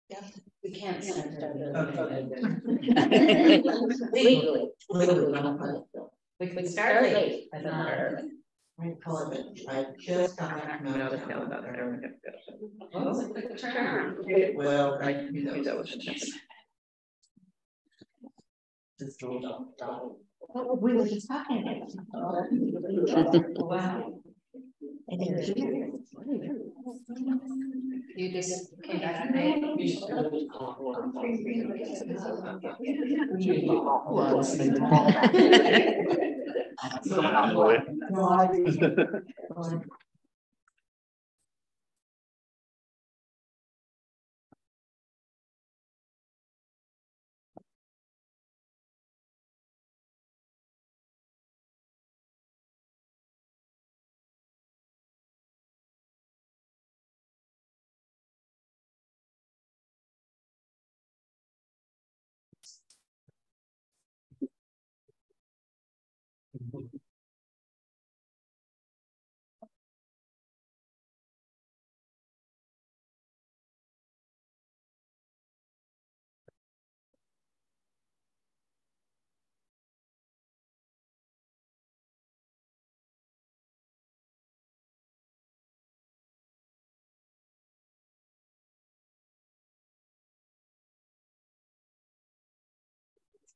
Yeah, we can't start it. Okay. Legally. We can start late, but not early. I just got back from out of town about there. Well, it's a quick turn. Well, I knew that was just we were just talking about. Wow. You just came back today.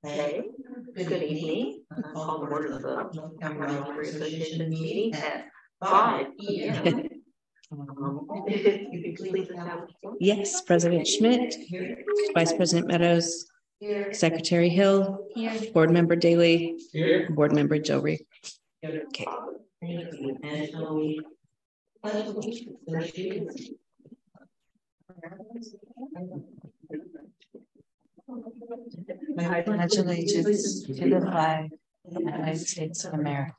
Hey, good evening. Call to order the Cameron Library Association meeting at 5 p.m. Yes, President Schmidt, Vice President Meadows, Secretary Hill, Board Member Daly, Board Member Jory. Okay. I pledge allegiance to the flag of the United States of America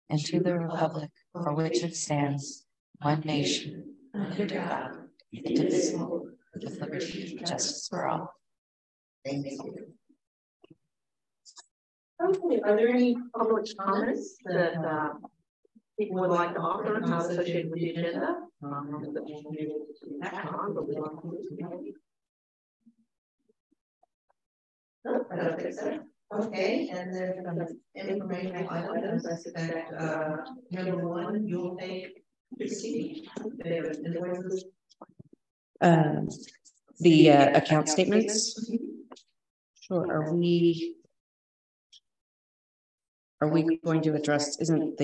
and to the republic for which it stands, one nation, under God, indivisible, with liberty and justice for all. Thank you. Okay, are there any public comments that people would like to offer not associated with the agenda? Okay, and then some informational items. I suspect number one, you'll take 60. The account statements. Sure. Are we going to address? Isn't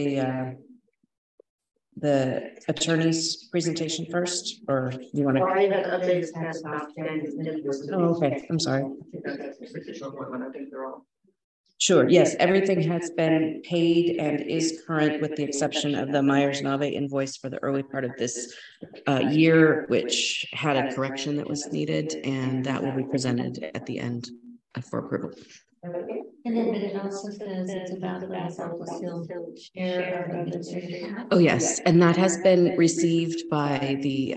the attorney's presentation first, or do you want to? Oh, okay. I'm sorry. Sure. Yes, everything has been paid and is current, with the exception of the Myers-Nave invoice for the early part of this year, which had a correction that was needed, and that will be presented at the end for approval. And then it also says it's about the share of administration. Oh, yes. And that has been received by the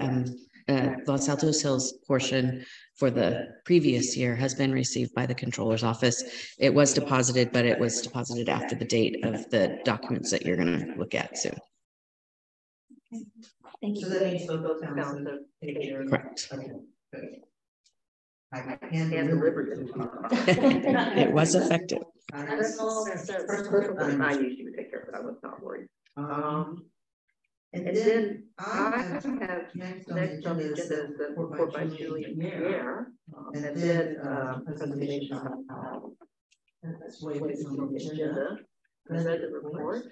Los Altos Hills portion for the previous year has been received by the controller's office. It was deposited, but it was deposited after the date of the documents that you're going to look at soon. Thank you. So that means both accounts are taken. Correct. Okay. I can't deliver It was effective. That's the first time I usually take care of it. I was not worried. And then I have next on the agenda is the report by Julie Mayer, and then presentation on that's way on the agenda. Present the report.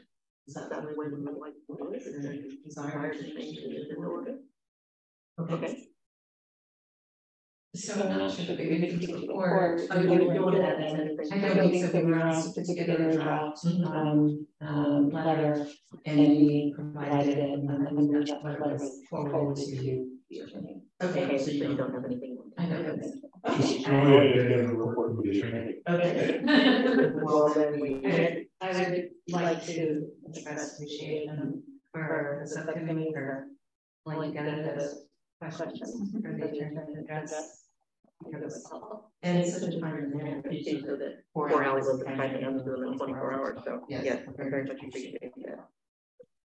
Is that the way we would like to do it? Is there any desire to change the agenda order? Okay. So I'm not sure that we would do report. I don't think so. We were asked to put together a draft letter, and we provided it, and then we just forwarded to you. Okay, so you don't have anything. I know that. Okay. Well, then I would like to express appreciation for the subcommittee for like those questions for the attorney to address. And it's such a time in there, so that poor Alex was trying to answer them in 24 hours. So yes, I very much appreciate that.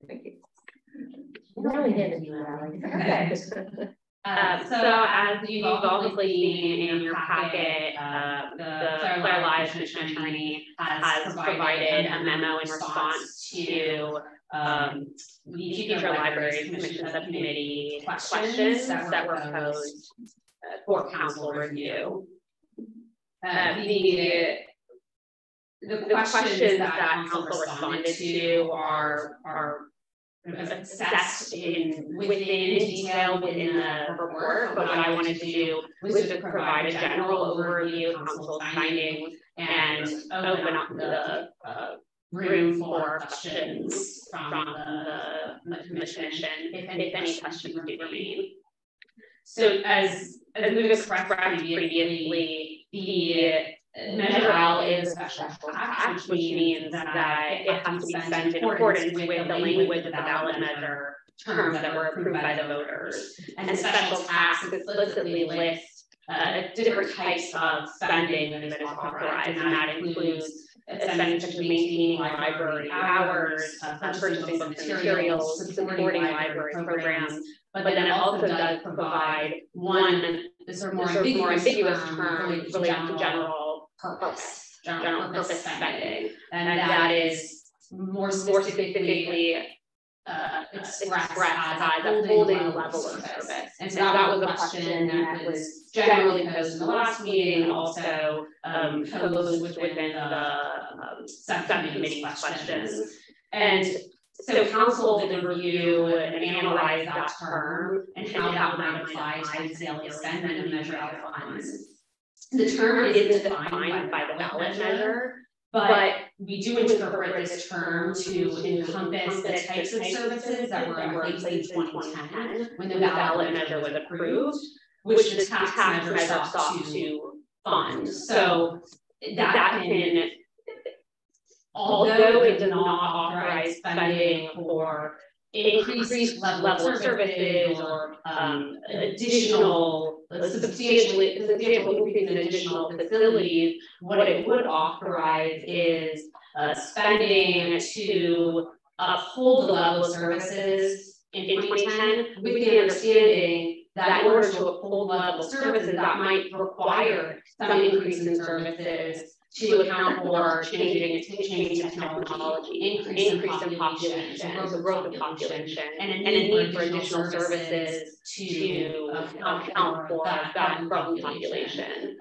Thank you. Now we did it, Alex. Okay. So as you've obviously seen in your packet, the Claire Lives Commission Attorney has provided a memo in response to the Future Libraries Commission Subcommittee questions that were posed for council review. The questions that council responded to are assessed within detail within the report, but what I wanted to do was just provide a general overview of council's findings and open up the room for questions from the commission if any questions do remain. So as we've expressed previously, the Measure L is a special act, which means that it has to be spent in accordance with the language of the ballot measure terms that were approved by the voters. And the special tax explicitly lists different types of spending that is authorized, and that includes spending such as maintaining library hours, purchasing books and materials, supporting library programs. But then it also does provide one sort of more ambiguous term related to general purpose spending, and that is more specifically expressed as upholding a level of service. And so that was a question that was generally posed in the last meeting, and also posed within the subcommittee questions. And so council did review and analyze that term and how that might apply to the daily spending of Measure L funds. The term isn't defined by the ballot measure, but we do interpret this term to encompass the types of services that were in place in 2010 when the ballot measure was approved, which the tax measure sought to fund. So that can, although it does not authorize spending for increased level of services or substantial increase in additional facilities, what it would authorize is spending to uphold the level of services in 2010, with the understanding that in order to uphold the level of services, that might require some increase in services to account for changing technology, increase in population, the growth of population, and a need for additional services to account for that growing population,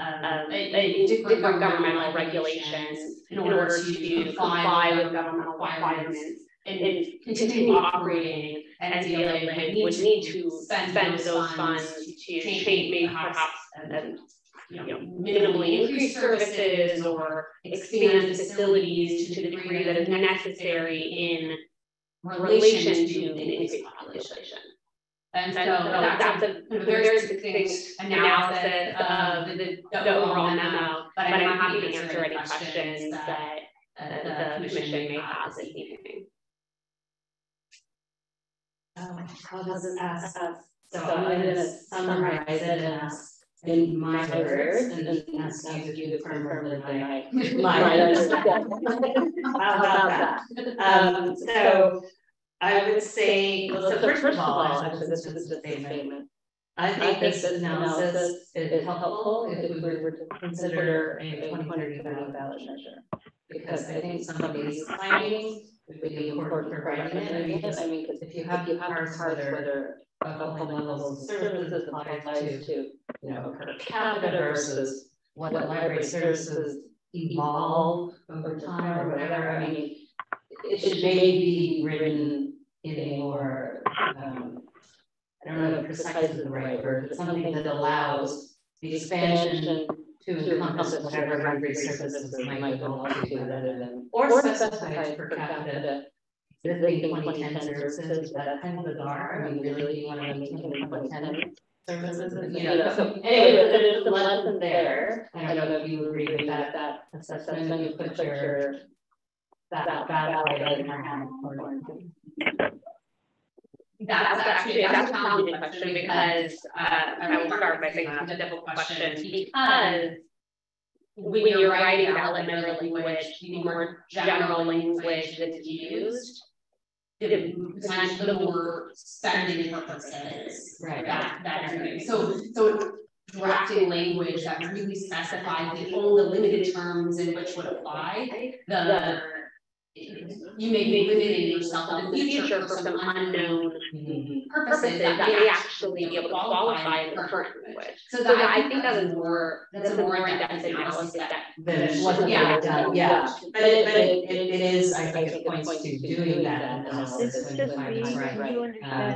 different governmental regulations in order to comply with governmental requirements and continue operating. NCLA would need to spend those funds to change, maybe perhaps minimally increase services or expand facilities to the degree that is necessary in relation to the increased population. And so that's a very succinct analysis of the overall memo, but I'm happy to answer any questions that the commission may have this evening. I'll just ask, so I'm going to summarize it and ask in my words, and ask you to confirm my understanding. How about that? So I would say, well, so first of all, actually, this is the same statement. I think this analysis is helpful if we were to consider a 2030 ballot measure, because I think some of these findings would be important for writing it. I mean, because if you have parts whether upholding levels of services applies to, per capita versus what library services evolve over time or whatever. I mean, it should maybe be written in a more, I don't know if precise is the right word, but something that allows the expansion to encompass whatever library services might go on to rather than, or specified per capita existing 2010 services. That's kind of bizarre. I mean, really, you want to maintain 2010 services, so anyway, there's a lesson there. I don't know if you agree with that assessment when you put your that item in your hand. That's actually a challenging question, because I will start by saying that's a difficult question, because when you're writing ballot measure language, the more general language that's used potentially the more spending purposes Right. that you're doing. So drafting language that really specifies the only limited terms in which would apply, you may be limiting yourself in the future for some unknown purposes that may actually be able to qualify in the current language. So I think that's a more in-depth analysis than what we have done. Yeah, but it is, I think it points to doing that analysis when the time is right.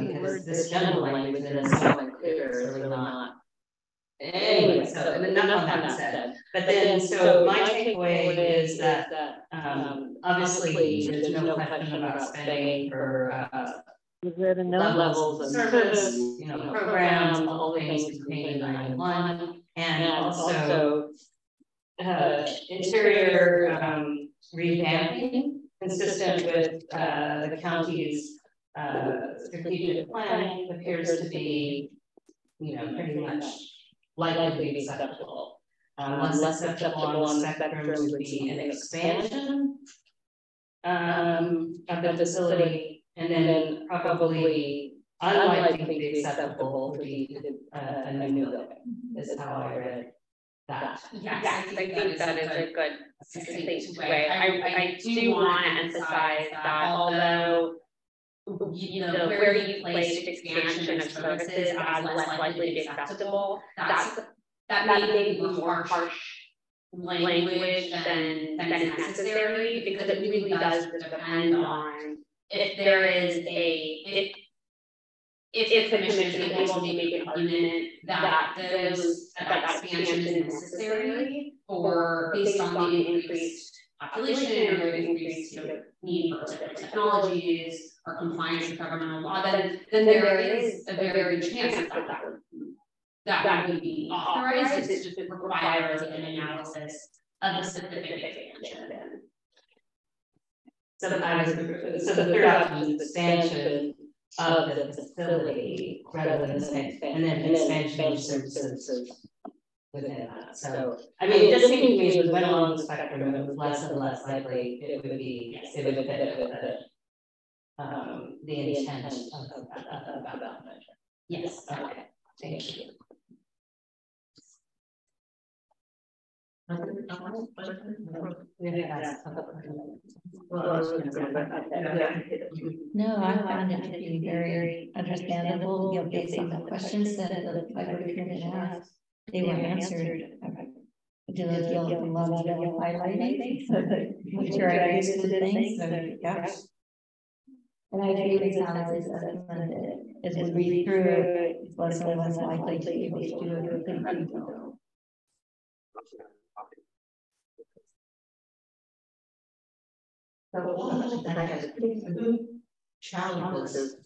Because this general language that is so unclear is really not. Anyway, so enough on that said. But then, so my takeaway is that obviously there's no question about spending for levels of service, programs, all the things contained in item 1, and also interior revamping consistent with the county's strategic plan appears to be, pretty much likely to be acceptable. Less acceptable on the spectrum would be an expansion of the facility, and then probably unlikely to be acceptable would be a new building, is how I read that. Yes, I think that is a good succinct way. I do want to emphasize that although where you placed expansion of services as less likely to be acceptable, that may be more harsh language than is necessary, because it really does depend on if there is if the commission is able to make an argument that that expansion is necessary or based on the increased population or the increased need for different technologies or compliance with governmental law, then there is a very good chance that would be authorized. It just requires an analysis of the specific expansion. So the third option is expansion of the facility rather than and then expansion of services within that. So I mean, it just seemed to me as we went along the spectrum, it was less and less likely it would fit with the intent of that measure. Yes. Okay. Thank you. No, I found it to be very understandable, based on the questions that the library commission asked. They were answered. Do those yellow highlighting, so that make sure I understood things. So yeah. And I agree with Alex's assessment that as we read through it, it's less and less likely to be able to do it completely. Challenges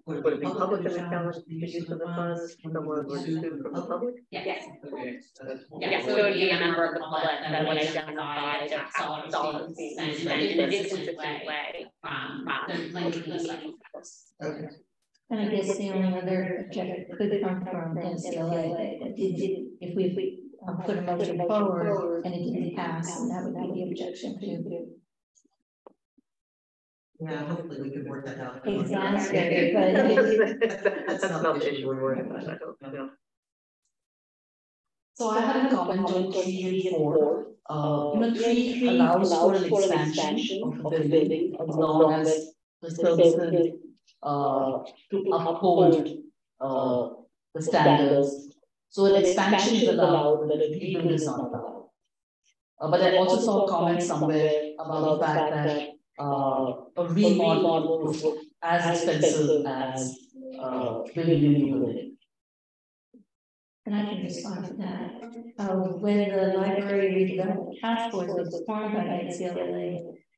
would it be public in the challenge to use of the funds? Someone would sue from the public? Yes. Yes, so it would be a member of the public that would identify their dollars being spent in an instant way the language. Okay. And I guess the only other objective could come from NCLA. If we put a motion forward and it didn't pass, and that would be the objection to. Yeah, hopefully we can work that out. Exactly, That's not the issue we're worried about, I hope. Yeah. So I had a comment on 3 and 4. 3 allows for an expansion of the building as long as the services to uphold the standards. So an expansion is allowed, but a rebuild is not allowed. But I also saw a comment somewhere about the fact that a remodel was as expensive as building a new building. And I can respond to that. When the library redevelopment task force was formed by NCLA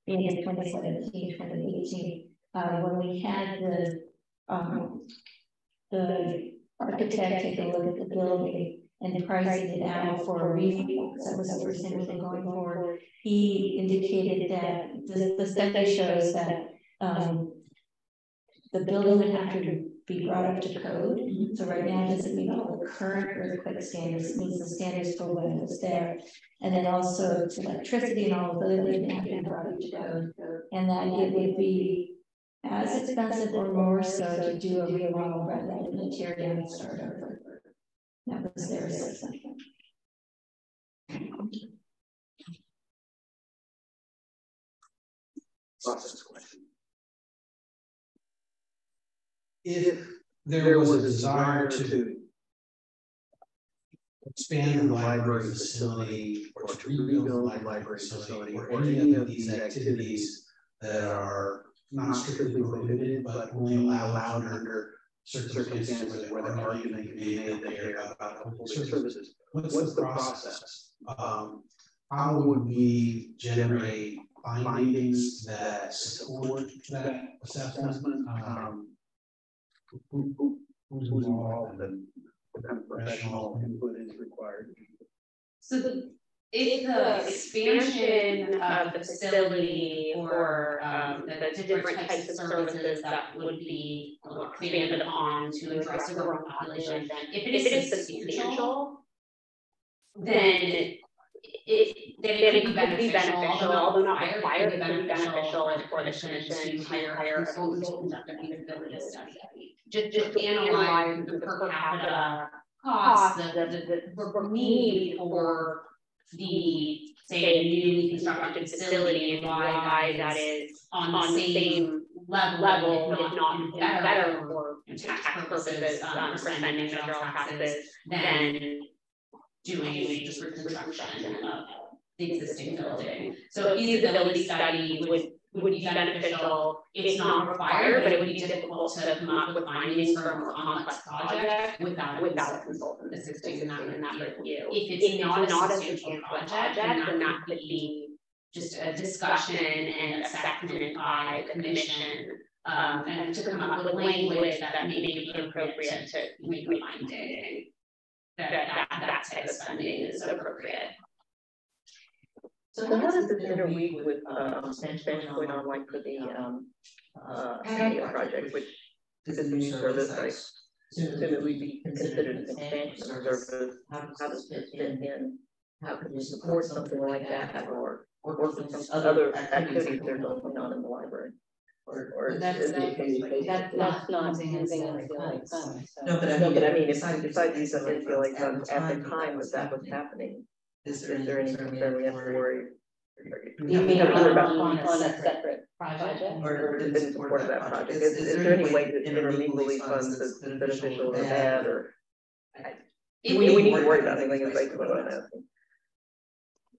in 2017, 2018, when we had the architect take a look at the building and pricing it out for a remodel, because that was the first thing going forward, he indicated that the study shows that the building would have to be brought up to code. So right now it doesn't meet all the current earthquake standards, it meets the standards for when it was there. And then also to electricity and all of those things have to be brought up to code. And that it would be as expensive or more so to do a remodel rather than a tear down and start over. That was their assessment. Process question. If there was a desire to expand the library facility or to rebuild the library facility or any of these activities that are not strictly prohibited but only allowed under circumstances where the argument can be made there about public services, what's the process? How would we generate findings that support that assessment? Who's involved and what kind of professional input is required? So if the expansion of the facility or the different types of services that would be expanded upon to address the growing population, if it is substantial, then it could be beneficial, although not required, it could be beneficial for the commission to hire a consultant to conduct a feasibility study. Just analyze the per capita cost, the need for the, say, a newly constructed facility and why that is on the same level, if not better for tax purposes, for spending federal taxes than doing just reconstruction of the existing building. So a feasibility study would be beneficial. It's not required, but it would be difficult to come up with findings for a more complex project without a consultant assisting in that review. If it's not a substantial project, then that could be just a discussion and assessment by the commission, and to come up with language that may be appropriate to make a finding that type of spending is appropriate. So how does this interweave with expansion going on like for the patio project, which is a new service? I assume it would be considered an expansion of service. How does this fit in? How can we support something like that or work with some other activities that are going on in the library? Or that's not using as No, but I mean, besides these, I feel like at the time that was happening, is there any concern we have to worry? You mean on a separate project? Or in support of that project? Is there any way to intermingle these funds that's beneficial or bad? Or do we need to worry about anything is basically what I'm asking.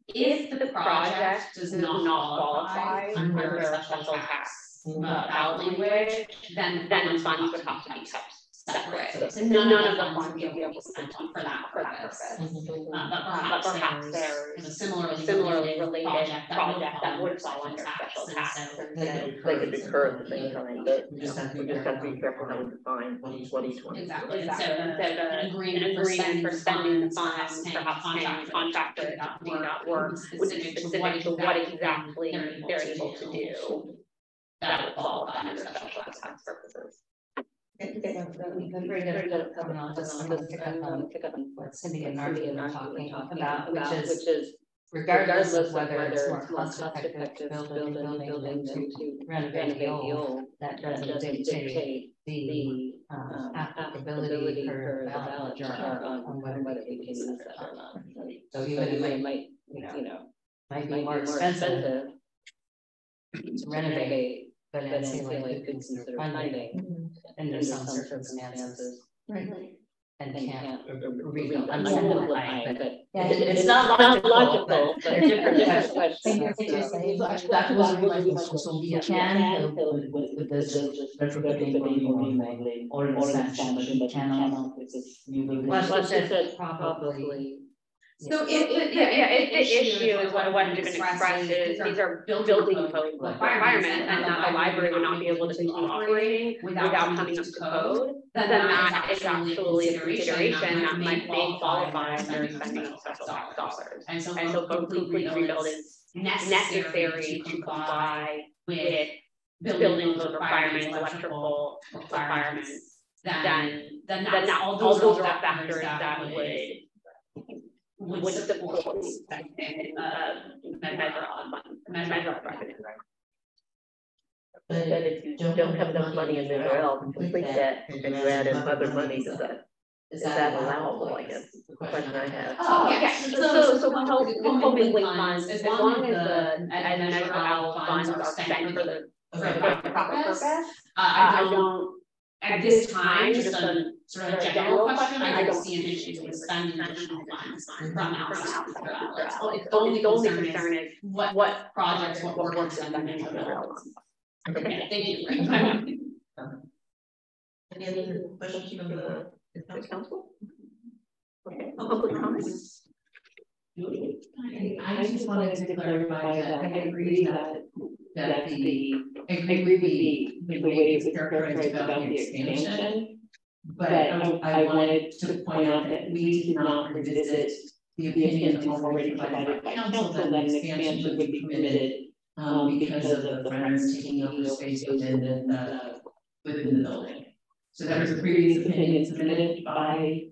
If the project does not qualify under a special tax ballot language, then the funds would have to be kept separate. So none of the funds would be able to be spent on for that purpose. But perhaps there's a similarly related project that would fall under special tax. They could occur at the same time, but we just have to be careful how we define what each one. Exactly. And so the agreement for spending the funds, perhaps paying contractors to do that work would be specific to what exactly they're able to do. That would qualify under special tax purposes. I'm very good at coming on this. I'm going to pick up on what Cindy and Nardi are talking about, which is regardless of whether it's more cost effective to build a new building than to renovate the old, that doesn't dictate the applicability for the ballot on whether we can use that or not. So even it might might be more expensive to renovate, but then feel like you consider funding, and there's some circumstances, Right. and can't rebuild. I'm simplifying, but it's not logical, but they're different questions. That was really my question. So we can with this retrofitting or expansion, but cannot with this new building. Well, she said probably. So the issue is what has been expressed is these are building code requirements, and that the library would not be able to continue operating without coming up to code. Then that is actually a consideration that might qualify under spending of special tax dollars. And so complete rebuild is necessary to comply with building code requirements, electrical requirements. Then all those are factors that would support measure of revenue. But if you don't have enough money in there to complete that, and you add in other money to that, is that allowable, I guess, is the question I have. Oh, yes, so hopefully funds, as long as the measurable funds are spent for the purpose. I don't, at this time, just a sort of general question, I don't see an issue with spending additional funds from outside the outlets. The only concern is what projects, what works are done in the outlets. Okay, thank you. Any other questions from the council? Okay, public comments? I just wanted to clarify that I agree that I agree with the way it was characterized about the expansion. But I wanted to point out that we did not revisit the opinion already provided by council that an expansion would be permitted because of the Friends taking over space within the building. So that was a previous opinion submitted by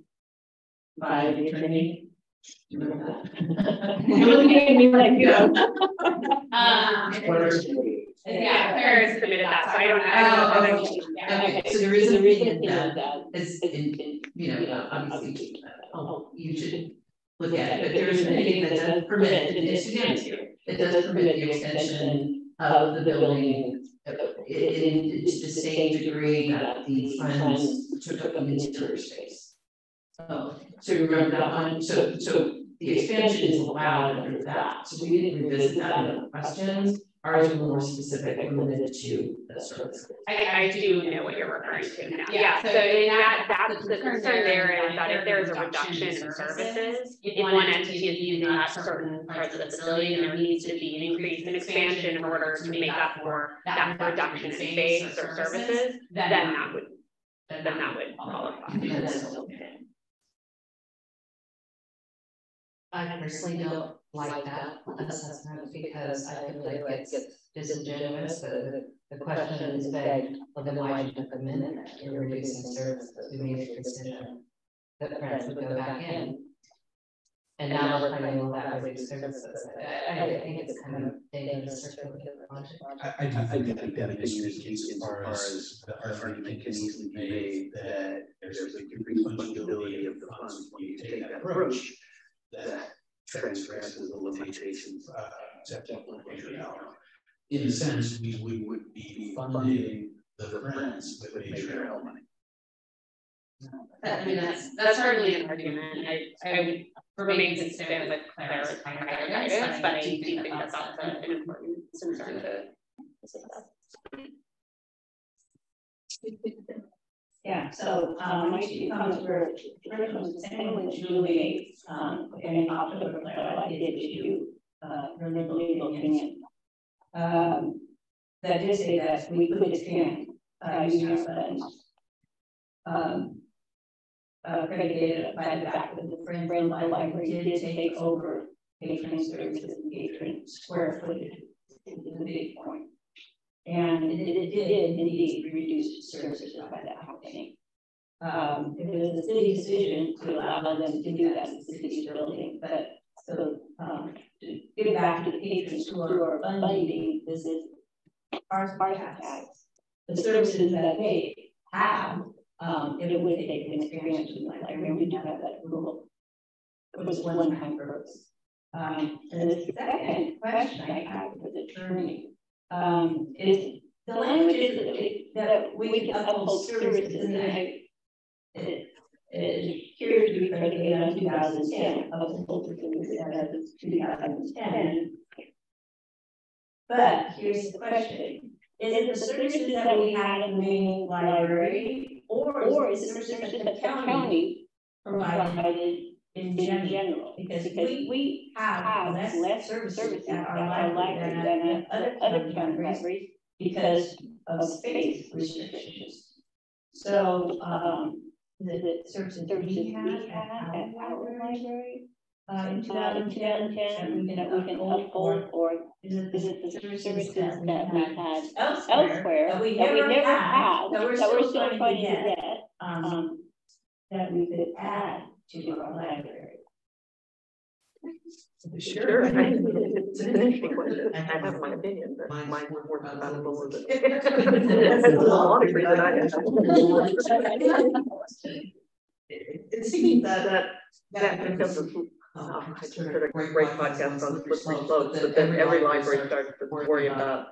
the attorney. Remember that? You're looking at me like, you know. Yeah, Claire submitted that, so I don't know. Okay, so there is a reason that is, you know, obviously, you should look at it, but there is an opinion that does permit, and it's unanimous here, it does permit the extension of the building to the same degree that the Friends took up the interior space. So you remember that one? So the expansion is allowed under that. So we didn't revisit that in the questions. Ours are more specific and limited to the services. I do know what you're referring to now. Yeah, so that's the concern there is that if there is a reduction in services, if one entity is using up certain parts of the facility, and there needs to be an increase in expansion in order to make up for that reduction in space or services, then that would qualify. I personally don't like that assessment because I feel like it gets disingenuous. The question is begged, well, then why did you come in? You're reducing services. We made a decision that Friends would go back in. And now we're claiming all that reduced services. I think it's kind of dangerous circular logic. I do think that opinion is as far as the argument can easily be made that there's a fungibility of the funds when you take that approach that transgresses the limitations set up in Major L. In a sense, we would be funding the Friends with Major L money. I mean, that's certainly an argument. I would remain consistent with Claire's guidance, but I do think that that's an important concern to discuss. Yeah, so my two comments were, first one, same with Julie, and October, I did issue her legal opinion. That did say that we could expand using our funds. Credited by the fact that the Friends Library did take over patron services and patron square footage is a big point. And it did indeed reduce services by that happening. It was a city decision to allow them to do that in the city's building, but so to give back to the patrons who are funding this is our tax. The services that they have, it would take an experience with my library. We do have that approval. It was one-time purpose. And the second question I have for the attorney is the language is that we can uphold services, and it appears to be predicated on 2010, uphold services as of 2010. But here's the question. Is it the services that we have in the main library, or is it the services that the county provided in general? Because we have less services at our library than at other county libraries because of space restrictions. So the services we had at our library in 2010 that we can uphold, or is it the services that we had elsewhere that we never had that we're still trying to get that we could add to our library? Sure. It's an interesting question. I have my opinion, but mine's more compatible with it. That's a lot of that I have. It seems that becomes a great podcast on slippery slopes, but then every library starts to worry about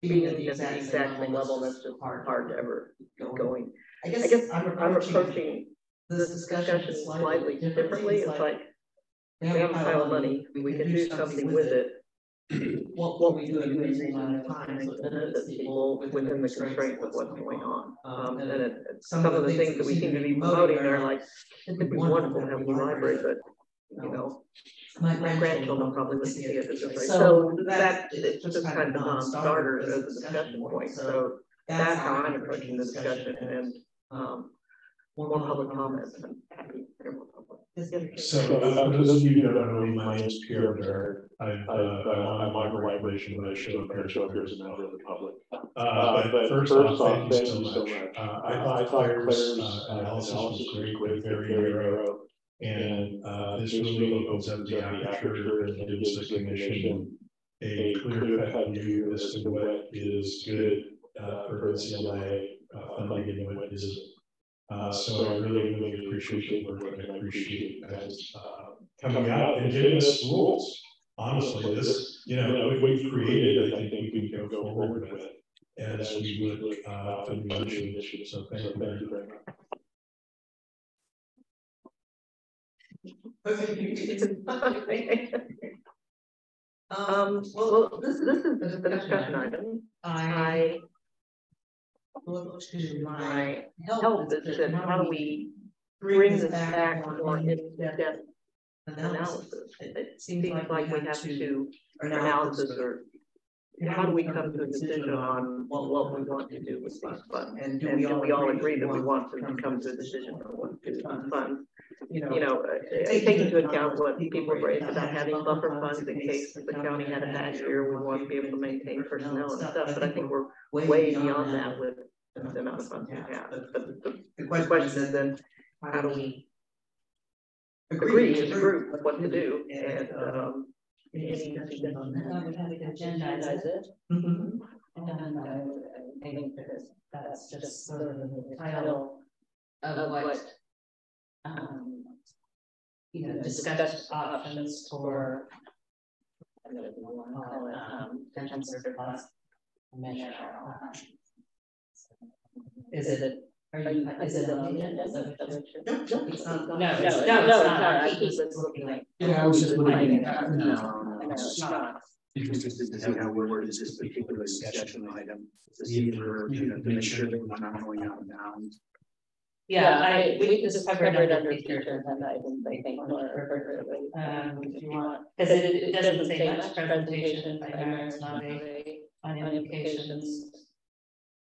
being at the exact same level. That's just hard to ever get going. I guess I'm approaching this discussion slightly differently. It's like, we have a pile of money, we can do something with it. What will we do in a reasonable amount of time so it benefits people within the constraints of what's going on? And some of the things that we seem to be promoting are like, it'd be wonderful to have a library, but you know, my grandchildren probably wouldn't see it as right. So that it's just kind of a non-starter as a discussion point. So that's how I'm approaching the discussion, and more public comments. And happy to hear more public. So, for those of you who don't know me, my name is Pierre Bear. I'm on the vibration when I show up here as a member of the public. But first off, thank you so much. I thought Claire's analysis was great, very narrow. And this really opens up the aperture and gives the commission a clear-cut view as to what is good for CLA funding and what isn't. So I really appreciate the work, and I appreciate you guys coming out and giving us rules. Honestly, this, what we've created, I think we can go forward with as we look for the initiative. So thank you very much. Well, this is the discussion item. I look to my help is that how do we bring this back more in-depth analysis? It seems like we have to analysis, or how do we come to a decision on what we want to do with these funds? And do we all agree that we want to come to a decision on what to do with funds? Take into account what people raised about having buffer funds in case the county had a bad year, we want to be able to maintain personnel and stuff. But I think we're way beyond that with the amount of funds we have. But the question is then, how do we agree as a group with what to do? And any suggestions on that? I would have to agendize it. And I think that's just sort of the title of what discuss options for pension surplus measure. Is it on the agenda? No, it's not. No, it's not. I keep looking like. Yeah, I was just looking at, no, it's not. Interested to see how we worded this particular discussion item, to see if we're, to make sure that we're not going out of bounds. Yeah, we just covered it under future agenda items, I think, more appropriately. If you want, because it doesn't say much presentation by merits, not on implications.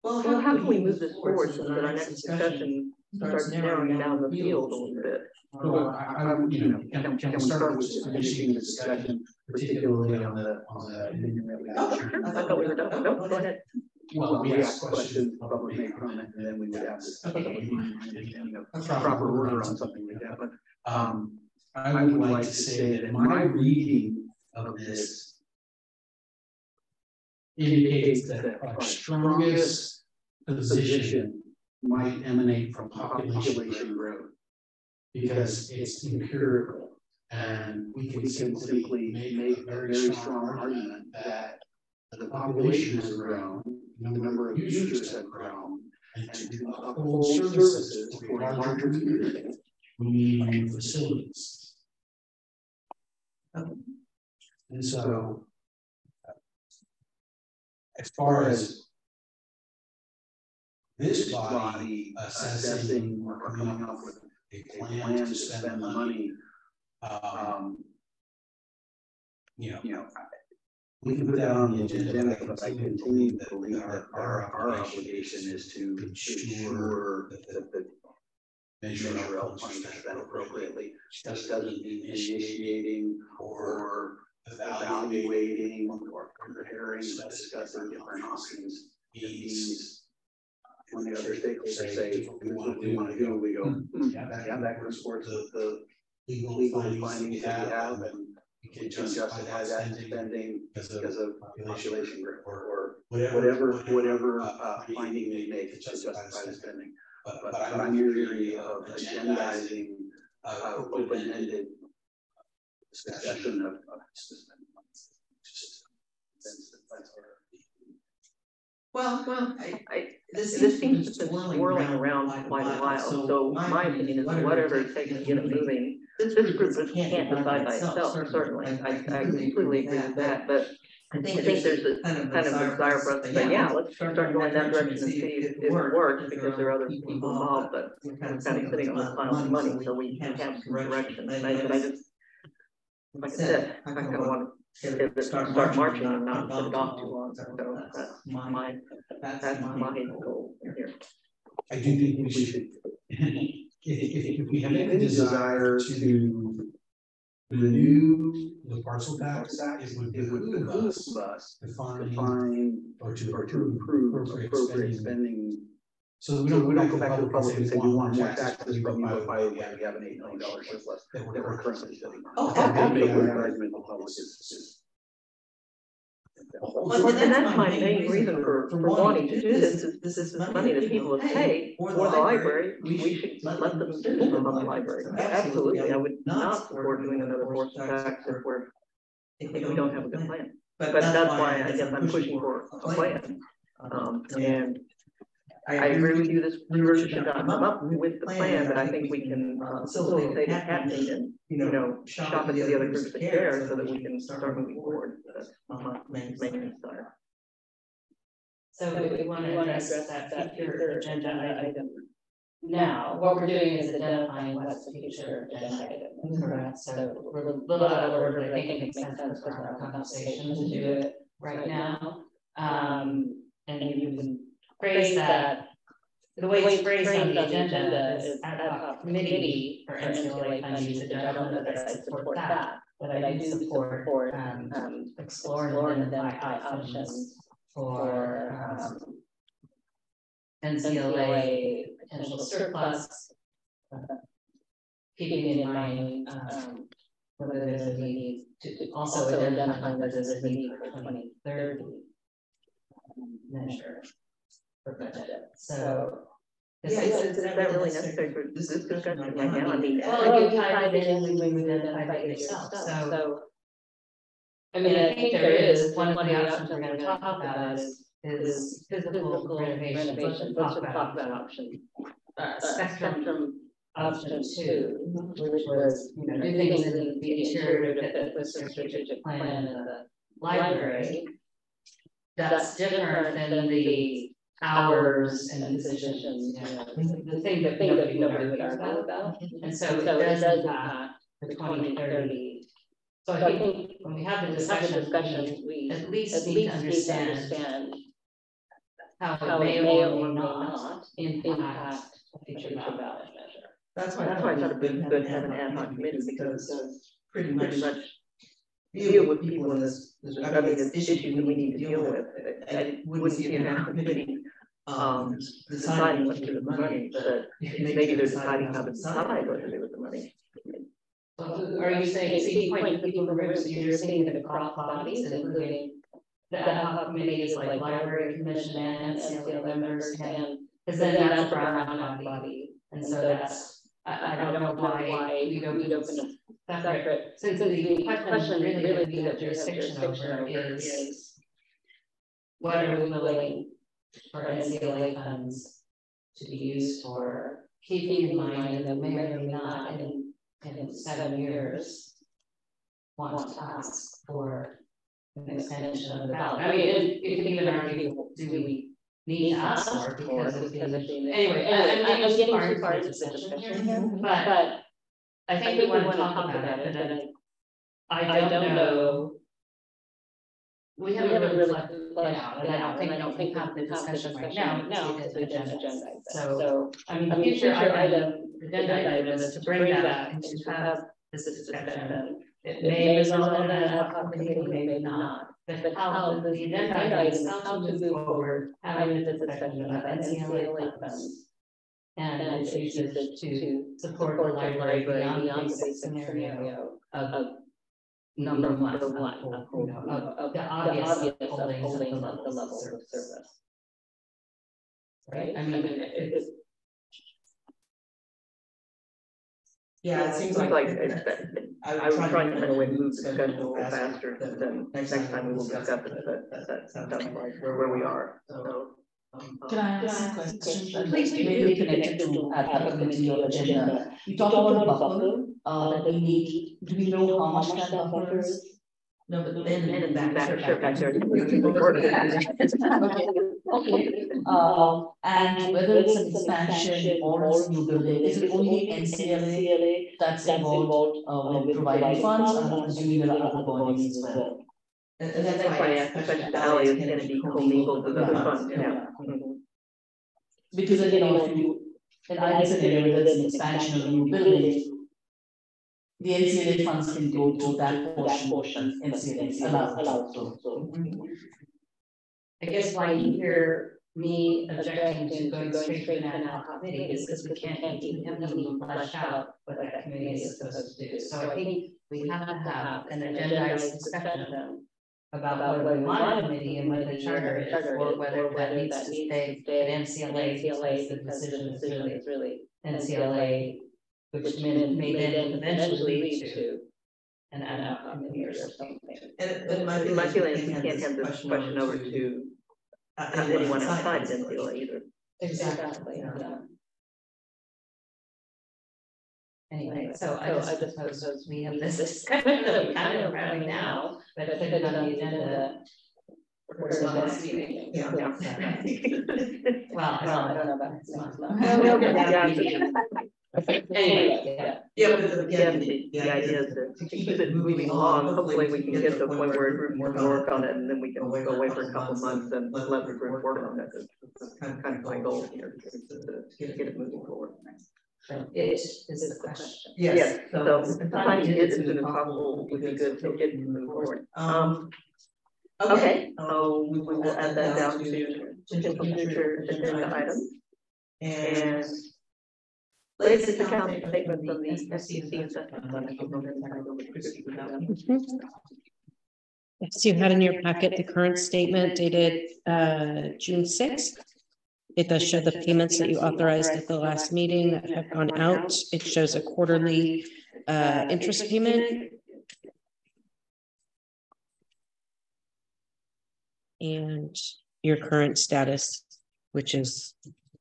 Well, how can we move this forward so that our next discussion starts narrowing down the field a little bit? Well, can we start with finishing the discussion, particularly on the opinion that we have? I thought we were done. No, go ahead. Well, we asked questions, public may comment, and then we would have proper order on something like that. But I would like to say that my reading of this indicates that our strongest position might emanate from population growth, because it's empirical, and we can simply make a very strong argument that the population has grown, the number of users have grown, and to uphold services for a larger community, we need new facilities. And so, as far as this body assessing or coming up with a plan to spend the money, we can put that on the agenda, but I continue to believe that our obligation is to ensure that the measure of funds are spent appropriately. This doesn't mean initiating or evaluating or comparing, but discussing different options. It means when the other stakeholders say, what we want to do, we go, that goes towards the legal findings we have, and can justify that spending because of population growth or whatever finding they make to justify the spending. But I'm weary of agendizing open-ended discussion of Well, this seems to be swirling around quite a while, so my opinion is whatever it takes to get it moving. This group can't decide by itself, certainly, I completely agree with that, but I think there's a kind of desire for us to say, yeah, let's start going that direction and see if it works, because there are other people involved, but we're kind of sitting on the pile of money, so we have some direction. And I just, like I said, I kind of want to start marching and not put it off too long. So that's my goal here. I do think we should, if we have any desire to renew the parcel tax, it would behoove us to find or to improve appropriate spending. So we don't go back to the public and say we want more taxes, but by the way, we have an $8 million surplus that we're currently sitting on. Oh, well, and that's my main reason for wanting to do this. This is money that people have paid for the library. We should let them spend it on the library. Absolutely, I would not support doing another forced tax if we don't have a good plan. But that's why I guess I'm pushing for a plan. And I agree with you. This reverse should not come up with the plan, but I think we can facilitate it happening and shop at the other groups that care so that we can start moving forward. That's my main desire. So we want to address that future agenda item. Now, what we're doing is identifying what's the future agenda item. Correct. So we're a little out of order, but I think it makes sense for our conversation to do it right now. And you can phrase that. The way it's phrased on the agenda is ad hoc committee for NCLA fund usage. I don't know that I support that, but I do support exploring and identify options for NCLA potential surplus, keeping in mind whether there's a need to also identify whether there's a need for 2030 measure for budget. So is that really necessary for this discussion right now? I mean, well, you tied it in when we identified it yourself. So I mean, I think there is one of the options we're going to talk about is physical renovation. Let's just talk about option spectrum option 2, which was do things in the interior to fit the strategic plan of the library. That's different than the hours and positions, the thing that nobody would argue about. And so it does impact the 2030. So I think when we have the discussion, we at least need to understand how it may or may not impact a future ballot measure. That's why I thought it'd be good to have an ad hoc committee, because it does pretty much deal with people in this. I mean, it's issues that we need to deal with. I wouldn't see an ad hoc committee deciding what to do with the money, but maybe they're deciding how to decide what to do with the money. Are you saying, so you point to people in the room, so you're saying that across bodies, including the ad hoc committees like library commission and NCLA members can, because then that's a brown body. And so that's, I don't know why we'd open a separate, since the question really would be the jurisdiction over is what are we willing for NCLA funds to be used for, keeping in mind that we may or may not in 7 years want to ask for an extension of the ballot. I mean, you can even argue, do we need to ask for it because of the anyway, I'm getting too far into the discussion here, but I think we want to talk about it, but I don't know. We haven't really fleshed out, and I don't think we have the discussion right now because the agenda. So, I mean, the future item, agenda item is to bring that up and to have this discussion. It may result in an ad hoc committee, maybe not. But how the agenda item is how to move forward, having a discussion about NCLA funds and its usage to support the library beyond the basic scenario of number one of the obvious holdings of the levels of service. Right? I mean, yeah, it seems like I was trying to find a way to move the discussion a little faster than next time we will discuss it, but that's like where we are. So, can I ask a question? Please do. Maybe connected to ad hoc committee or agenda. You talked about a buffer that we need. Do we know how much that buffer is? No, but then in that sure back there. Okay. And whether it's an expansion or it's a new building, is it only NCLA that's involved with providing funds? I'm assuming there are other bodies as well. And that's why I asked the question to Ali, is can it be commingled with other funds? Yeah. Because if you, in either scenario, whether it's an expansion or a new building, the NCLA funds can go to that portion NCLA allows. So. I guess why you hear me objecting to going straight to an ad hoc committee is because we haven't even fleshed out what that committee is supposed to do. So I think we have to have an agendized discussion about whether we want a committee and what the charter is, or whether that needs to stay at NCLA because the decision is really NCLA, which may then eventually lead to an ad hoc committee or something. And my feeling is we can't have this question over to anyone outside NCLA either. Exactly. Yeah. Anyway, so I just suppose we have this discussion that we kind of are having now, but put it on the agenda for the next meeting. Yeah. Well, I don't know about next month. Anyway, but again, the idea is to keep it moving along. Hopefully we can get to a point where a group can work on it, and then we can go away for a couple of months and let the group work on it. That's kind of my goal here, to get it moving forward. It is the question. Yes. So trying to get as soon as possible would be good to get moving forward. Okay. So we will add that down to future agenda items. And latest accounting statement from the FCC assessment fund. Yes, you had in your packet the current statement dated June 6th. It does show the payments that you authorized at the last meeting that have gone out. It shows a quarterly interest payment. And your current status, which is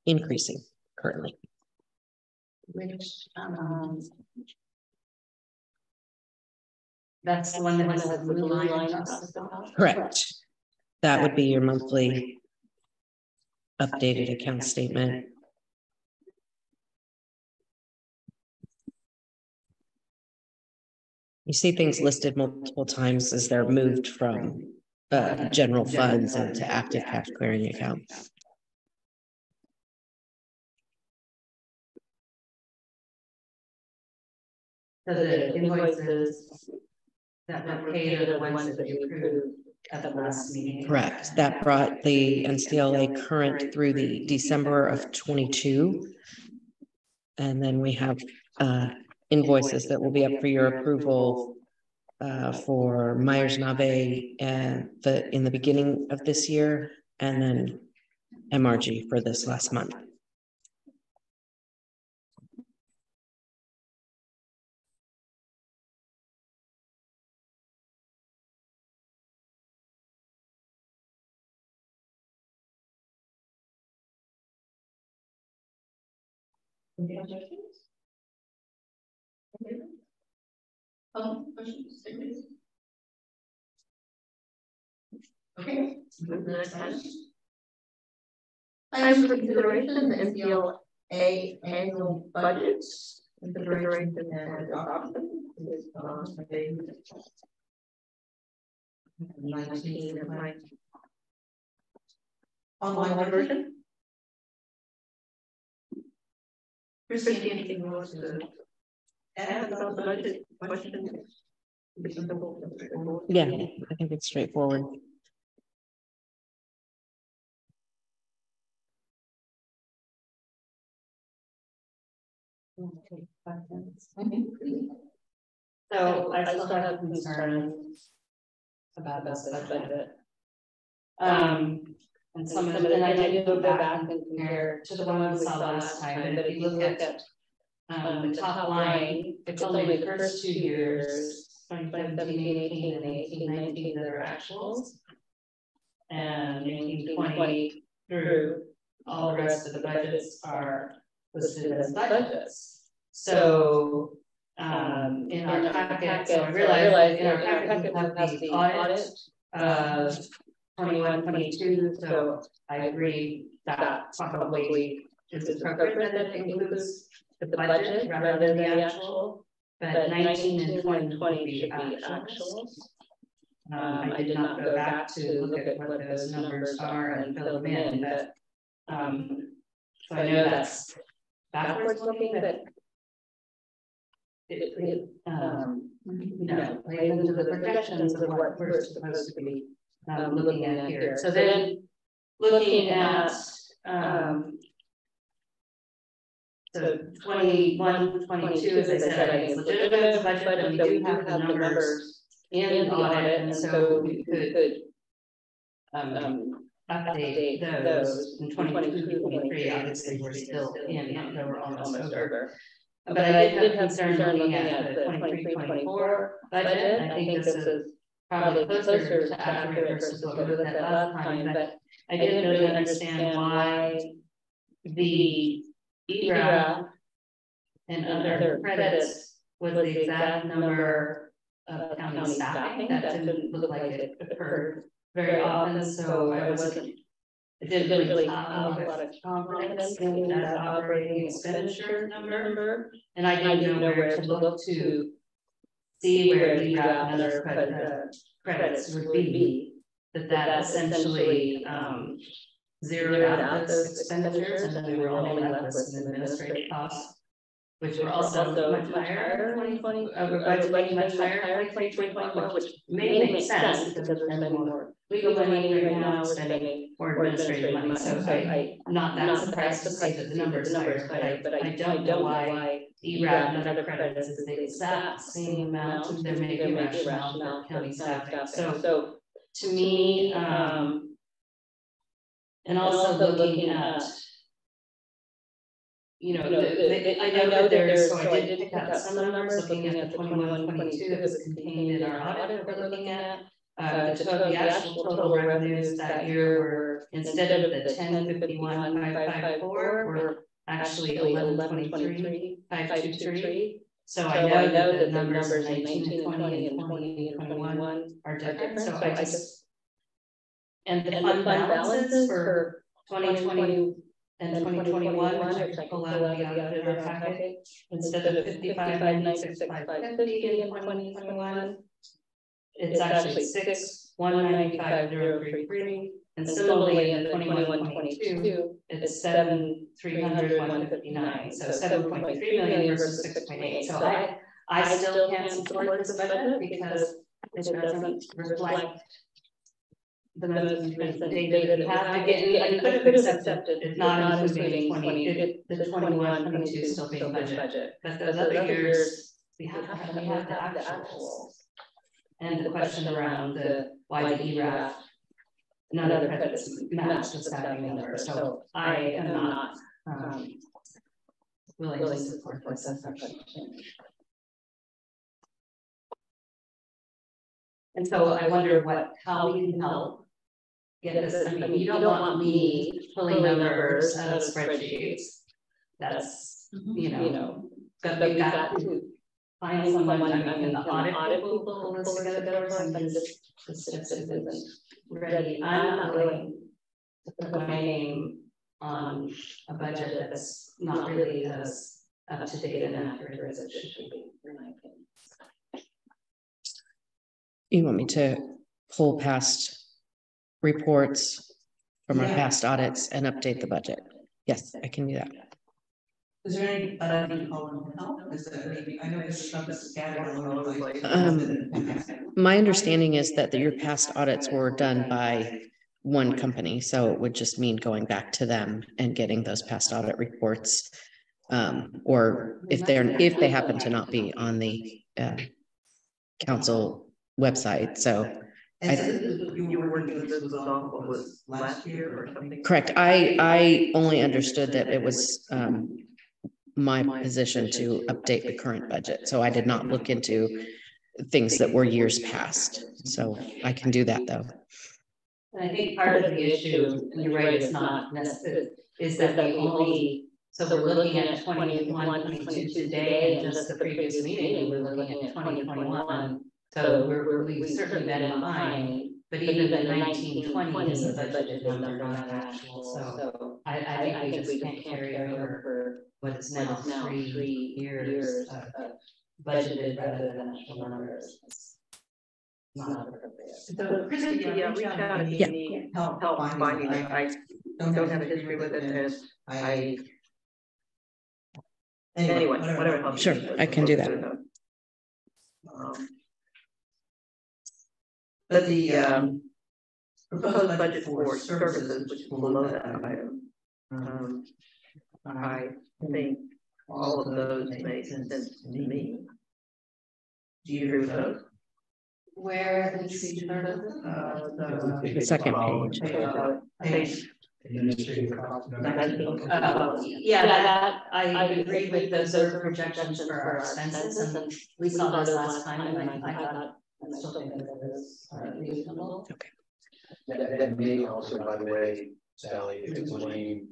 increasing currently. Which that's the one that has the blue line across the top? Correct. That would be your monthly updated account statement. You see things listed multiple times as they're moved from general funds into active cash clearing accounts. So the invoices that were paid are the ones that you approved at the last meeting? Correct. That brought the NCLA current through the December of 22. And then we have invoices that will be up for your approval for Myers-Nave and in the beginning of this year, and then MRG for this last month. Okay. Items for consideration, the NCLA annual budgets, consideration and adoption is on page 19 of my online version. Christine, anything you want to add about the budget question? Yeah, I think it's straightforward. So I still have concerns about this budget. And some of it, and I did go back and compare to the one we saw last time, but if you look at the top line, it's only the first 2 years, 2017, 18, and 18, 19 that are actuals. And 19, 20 through, all the rest of the budgets are listed as budgets. So in our packet, so I realized in our packet we have the audit of 21, 22, so I agree that probably is appropriate that it includes the budget rather than the actual, but 19 and 20 should be actuals. I did not go back to look at what those numbers are and fill them in, but so I know that's backwards looking, but it you know, plays into the projections of what we're supposed to be looking at here. So then looking at so 21, 22, as I said, I think it's legitimate as a budget, and we do have the numbers in the audit, and so we could update those in 22, 23. Obviously, we're still in, though we're almost over. But I did have concern looking at the 23, 24 budget. I think this is probably closer to accurate versus what we looked at last time, but I didn't really understand why the ERAF and other credits was the exact number of county staffing. That didn't look like it occurred very often, so I didn't really have a lot of confidence in that operating expenditure number, and I didn't know where to look to see where ERAF and other credits would be. That essentially zeroed out those expenditures, and then we were only left with some administrative costs, which were also much higher in 2020, budgeting much higher in 2024, which may make sense because we're spending more legal money right now, we're spending more administrative money. So I'm not that surprised to see that the numbers higher, but I don't know why ERAF and other credits is the exact same amount, and there may be rationale for county staffing. So to me, and also looking at, you know, I know that there's, so I did pick up some numbers looking at the 21, 22 that was contained in our audit that we're looking at. The actual total revenues that year were, instead of the 1051,554, were actually 1123,523. So I know that the numbers in 19 and 20 and 20 and 21 are different. So I just, and the fund balances for 2020 and 2021, which I can pull out of the auditor packet, instead of 55,966,550 in 2021, it's actually 6,195,033, and similarly in 21-22, it's 7,300,159. So 7.3 million versus 6.8. So I still can't support this budget because it doesn't reflect the most recent data that we have. Again, I could have accepted it not including 20, the 21, 22 still being budget. But those other years, we have the actuals. And the question around why the ERAF and other credits match the staffing number. So I am not willing to support this assumption. And so I wonder how we can help get this. I mean, you don't want me pulling numbers out of spreadsheets. That's, you know, but we've got to find someone, I mean, the audit will pull this together, and this isn't ready. I'm not willing to put my name on a budget that's not really as up to date and accurate as it should be, in my opinion. You want me to pull past reports from our past audits and update the budget? Yes, I can do that. Is there any other help? I know this stuff is scattered all over the place. My understanding is that your past audits were done by one company, so it would just mean going back to them and getting those past audit reports, or if they happen to not be on the council website. So And so you were working with this was off what was last year or something? correct. I only understood that it was my position to update the current budget. So I did not look into things that were years past. So I can do that though. And I think part of the issue, and you're right, it's not necessary, is that we only, so we're looking at 21, 22 today, and just the previous meeting, we're looking at 2021. So we've certainly been in line, but even the 1920 is a budgeted number, not actual. So I think we just can't carry over for what is now 3 years of budgeted rather than actual numbers. Not appropriate. So Christy, reach out if you need help finding it. I don't have a history with it, and anyway, whatever helps. Sure, I can do that. But the proposed budget for services, which is below that item, I think all of those make sense to me. Do you agree with those? Where is the The second page. Yeah, that I agree with those are projections for our expenses, and we saw those last time, and I thought I still think that is reasonable. Okay. That may also, by the way, Sally, explain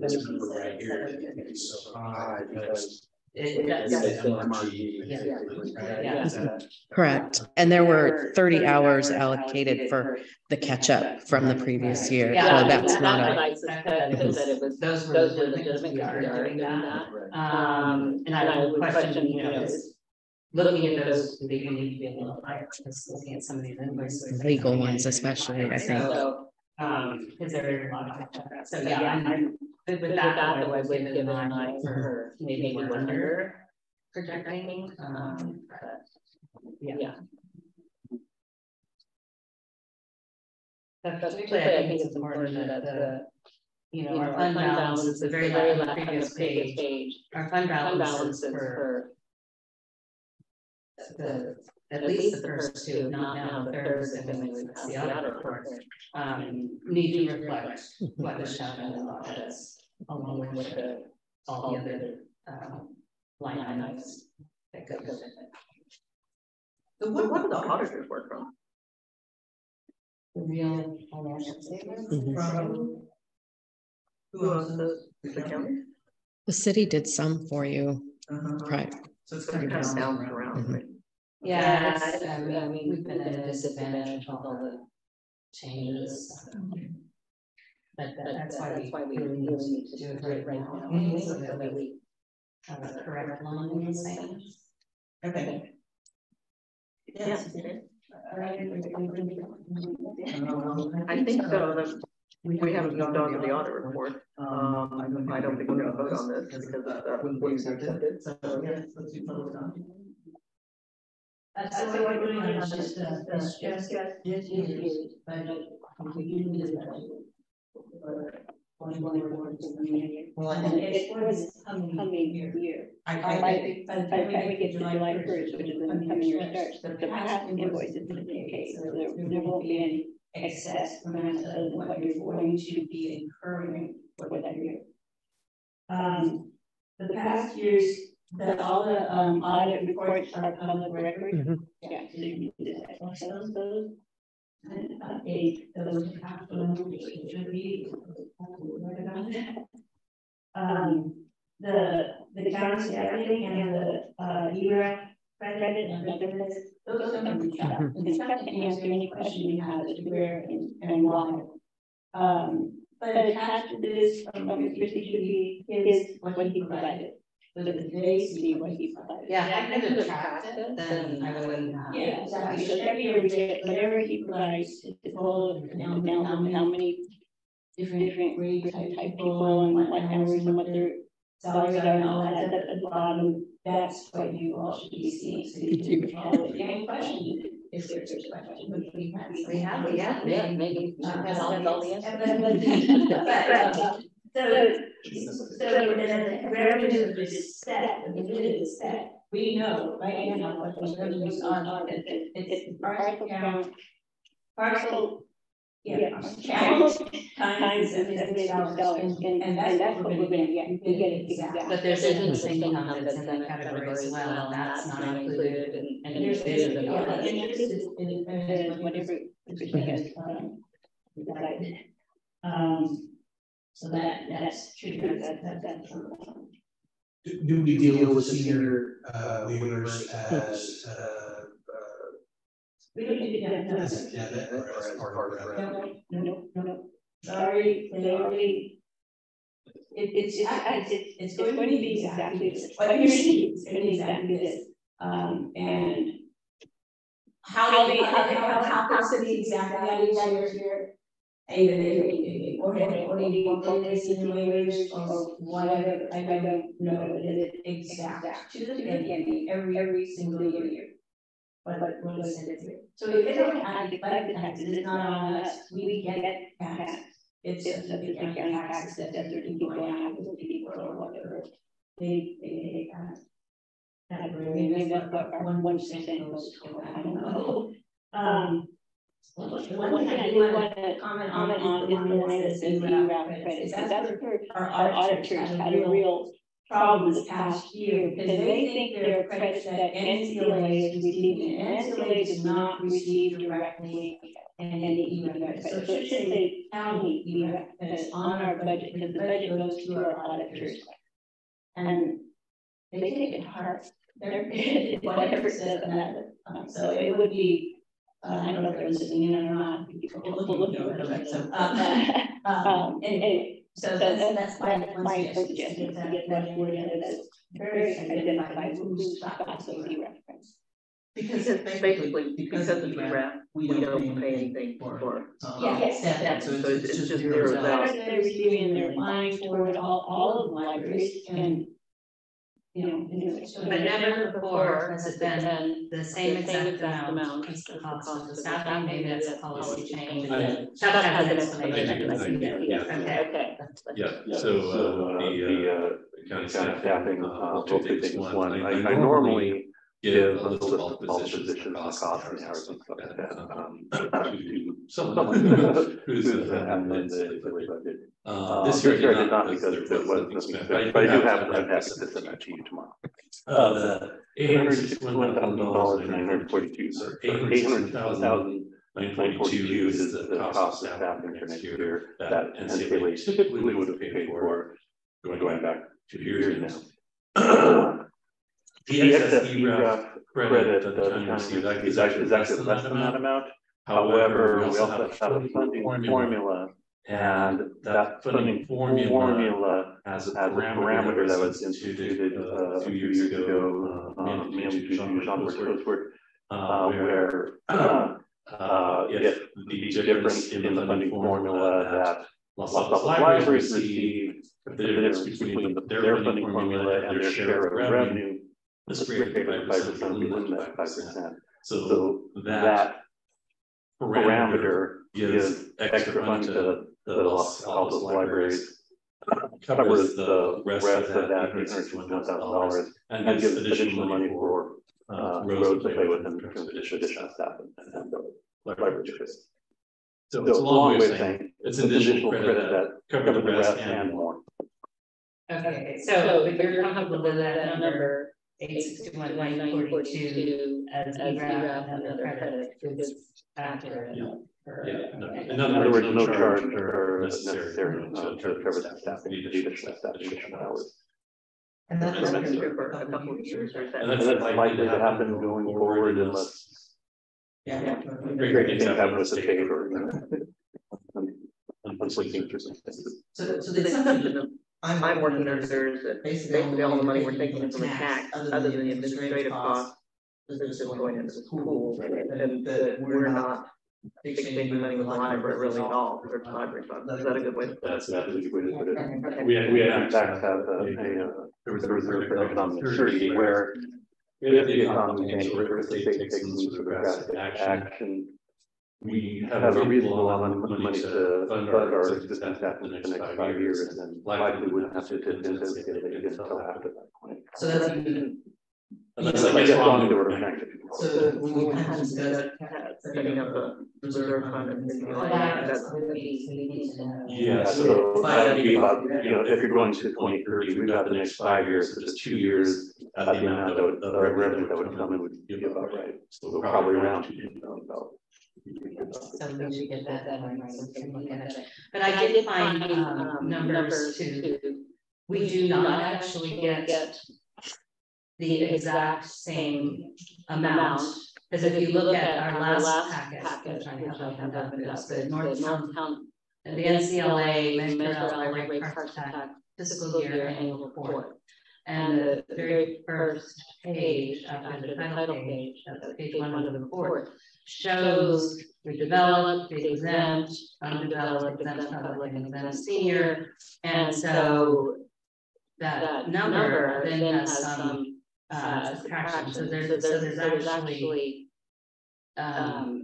this number right here is so high because It does. Correct. And there were 30 hours allocated for the catch up from the previous year. Yeah, So that's not what a. I suspected, that it was, those were legitimate, we are doing that. And I would question, looking at those, they need to be a little higher, just looking at some of these invoices. Legal ones especially, I think. So, because there are a lot of, so yeah, I'm good with that, though I would give an eye for maybe we're under projecting, but yeah. But particularly, I think it's important that our fund balance is the very last previous page. Our fund balance is for at least the first two, not now the third, and that's the audit report, need to reflect what was shown in the audit, along with all the other line items that go with it. So what do the auditors work from? The real financial statements From who owns the county? The city did some for you. Right. So it's going to kind of bounce around, right? Yeah, I mean, we've been at a disadvantage with all the changes. But that's why we really need to do it right now, so that we have a correct line in the same. Okay. Yes. I think so. We haven't moved on to the audit report. I don't think we're going to vote on this because we accepted. So yes, let's do public comment. That's what we're doing, it's just, yes, but we do this. Well, and it's coming year. By the time we get to July 1st, which is the coming year starts, the past invoices will be okay, so there won't be any excess amounts other than what you're going to be incurring for that year. The past years, all the audit reports are public record. Yeah, so you can just access those. And update those capital numbers, which should be the county staffing and the ERAC credit and benefits, those are going to be shut. And Scott can answer any question you have as to where and why. But attached to this from Mr. should be his what he provided. So that they see what he provided. Yeah, if I could attract it, then I wouldn't. Yeah, exactly. So every year we get whatever he provides, it's all now how many different grade type people and what hours and what their salaries are and all that at the bottom. That's what you all should be seeing. So you can follow it. Any questions? If there's a question, we have, maybe. the revenue is set, the limit is set. We know right now what those revenues are. It's parcel count, parcel, count times $76, and that's what we're gonna get. We get it exact. But there's business income that's in that category as well, and that's not included in any vision. Whatever is decided. So that's true. That's Do we deal with senior waivers as we don't need to get that. as a debit or as part of revenue? No. Sorry, it's going to be exactly this. What you see is going to be exactly this. And how to be exactly here. Either they or waivers or whatever. I don't know that it's exact to the penny every single year. But we'll send it through. So if they don't have to collect the taxes, it's not on us. We get tax. It's just that the county taxes that they're people going to people or whatever. They take that. Maybe that's what our 1% goes to. I don't know. One thing I do want to comment on is the line that says ERAP credits. That's where our auditors had a real problem this past year because they think there are credits that NCLA is receiving. NCLA does not receive directly any ERAP credits. So it should say county ERAP credits on our budget because the budget goes to our auditors. And they take it hard. They're whatever it says on that. So it would be. I don't know if they're listening in or not. So that's my suggestion to get that word in that's very identified who's got those reference. Because basically, because of the BRAF, we don't pay anything for. Yes. So it's just zeroes out. They're receiving their money toward all of the libraries and. But never before has it been the same exact amount as the cost of the staffing. Maybe that's a policy change. That has an explanation. Okay. Yeah, so the county staffing, two things. One, I normally give a list of all the positions, costs, and hours, and stuff like that, to someone who's in the budget. This year I did not because there was nothing spent, but I do have to send that to you tomorrow. The $861,000 and 942, so $800,942 is the cost of staffing for next year that NCLA typically would have paid for going back 2 years now. The excess ERAF credit that the county received is actually less than that amount. However, we also have a funding formula, and that funding formula has a parameter that was instituted a few years ago, where if the difference in the funding formula that Los Altos libraries receive, if the difference between their funding formula and their share of revenue is greater than 5%, we limit that 5%. So that parameter gives extra money to the Los Altos libraries, covers the rest of that $861,000, and gives additional money for roads to pay with in terms of additional staff and library choice. So it's a long way of saying it's an additional credit that covers the rest and more. Okay, so if you're comfortable with that number, 861,942 as ERAP and another credit is accurate. In other words, no charge or necessary to cover that staffing, additional hours. And that's been true for a couple of years. And that's likely to happen going forward unless great things happen with the state or unforeseen circumstances. So the assumption I'm working under is that basically all the money we're taking from the tax, other than the administrative costs, is just going into the pool, and that we're not exchanging money with the library really at all for the library funds. Is that a good way to put it? That's a good way to put it. We in fact have a reserve for economic security where if the economy changes, or if the state takes some sort of drastic action, we have a reasonable amount of money to fund our existing staff in the next 5 years, and likely wouldn't have to dip into it until after that point. So that's even. Unless I get wrong, there were trying to. So we would have discussed setting up a reserve fund and things like that. Yeah, so that'd be about, you know, if you're going to 2030, we've got the next 5 years, so just 2 years, the amount that would, the revenue that would come in would be about right. So we're probably around $2 million. So we should get that done, right? So we can look at it. But I did find numbers too. We do not actually get the exact same amount. Because if you look at our last packet, which I have opened up, it's the Northtown, the NCLA, Metro LA Parks Attack fiscal year annual report. And the very first page after the title page, that's page 1 of the report, shows we developed, the exempt, undeveloped, exempt public, and exempt senior. And so that number then has some subtraction. So there's actually a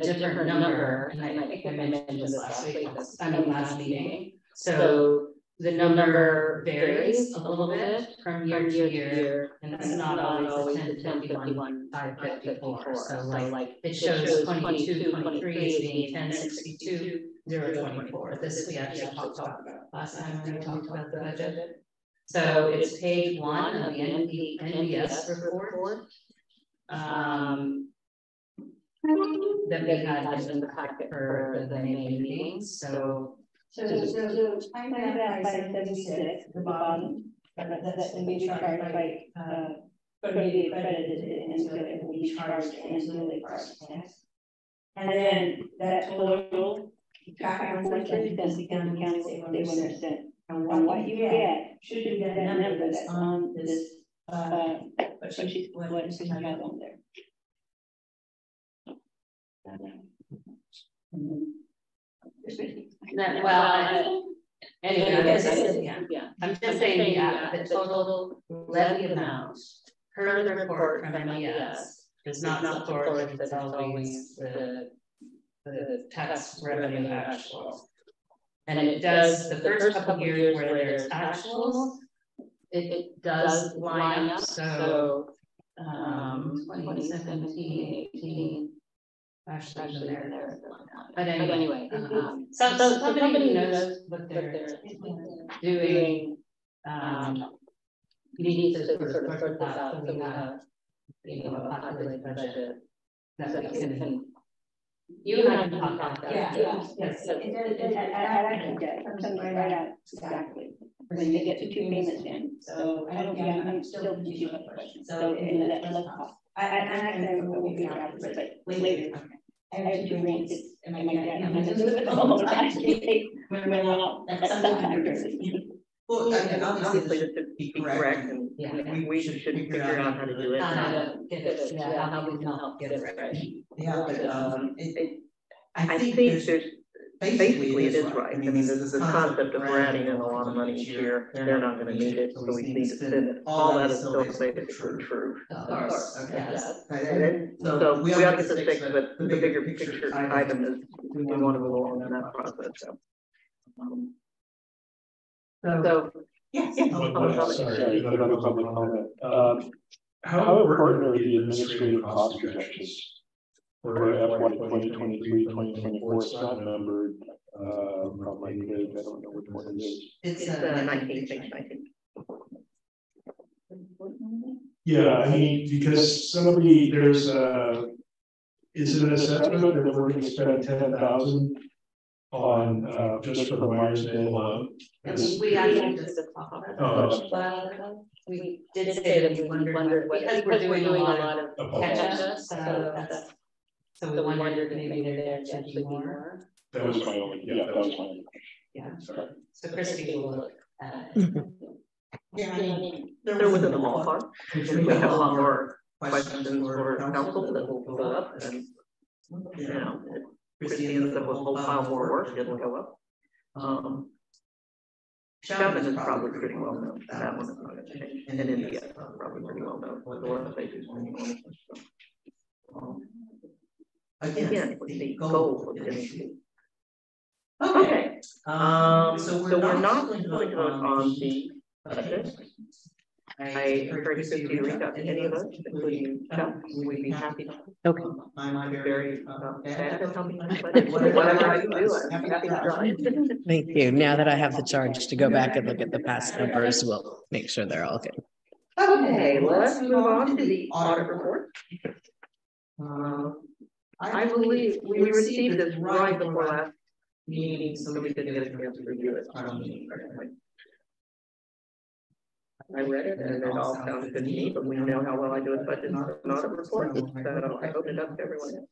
different number, and I think I mentioned this last week, last meeting. So the number varies a little bit from year to year, and it's not always the 1051, 554. So like it shows 22, 23 as being 1062, 024. This we actually talked about last time when we talked about the budget. So it's page 1 of the NBS report that we had in the packet for the May meetings. So I'm at 576 at the bottom. That we charged by maybe accredited and so it will be charged annually for tax. And then that total back and forth because the county they want to spend on what you get should be that number that's on this what she has on there. Anyway, I'm just saying the total levy amount per the report from MES does not support that it's always the tax revenue actual. And it does the first couple of years where there's actuals, it does line up. So 2017, 18. Actually, there. But anyway, so somebody who knows what they're doing, you need to sort of sort that out so we have, a populated budget that we can. You and I can talk about that. Yes. I like that. Something right out exactly. We're going to get to 2 payments in, so I'm still confused with questions. So let's talk. I will be out, but later. I have 2 rings. Am I well, obviously, this should be correct, and we should figure out how to do it. How to get it, how we can help get it right. Yeah, but I think there's basically it is right. I mean, this concept of we're adding in a lot of money each year, they're not going to need it, so we need to spend it. All that is still basically true. Of course, yes. So we ought to get this fixed, but the bigger picture item is we want to move along in that process. So yes. Sorry, another public comment. How important are the administrative cost projections for FY 2023, 2024? It's not numbered. Probably good. I don't know which one it is. It's 19. Yeah, I mean, because there's is it an assessment that we're going to spend 10,000 on just for the Myers Bay alone? We actually just talked about that. We did say that we wondered because we're doing a lot of catch-up, so we wondered maybe there should be more. That was my only, that was my only. Yeah. Sorry. So Christy will look at it. Yeah, I mean, they're within the ballpark. We have a lot more questions for council that will go up, and Christy ends up with a whole pile more work, it doesn't go up. Chapman is probably pretty well known. That one is not going to change. And India is probably pretty well known. The work that they do is pretty well known. again, with the goal of getting. Okay, so we're not going to vote on the budget. I encourage Christy to reach out to any of us, including Chuck. We'd be happy to. Okay. I'm very bad at helping, but whatever I can do, I'm happy to try. Thank you. Now that I have the charge to go back and look at the past numbers, we'll make sure they're all good. Okay, let's move on to the audit report. I believe we received this right before last meeting, so we didn't get a chance to review it. I read it and it all sounded good to me, but we know how well I do with budget not a report, so I opened it up to everyone.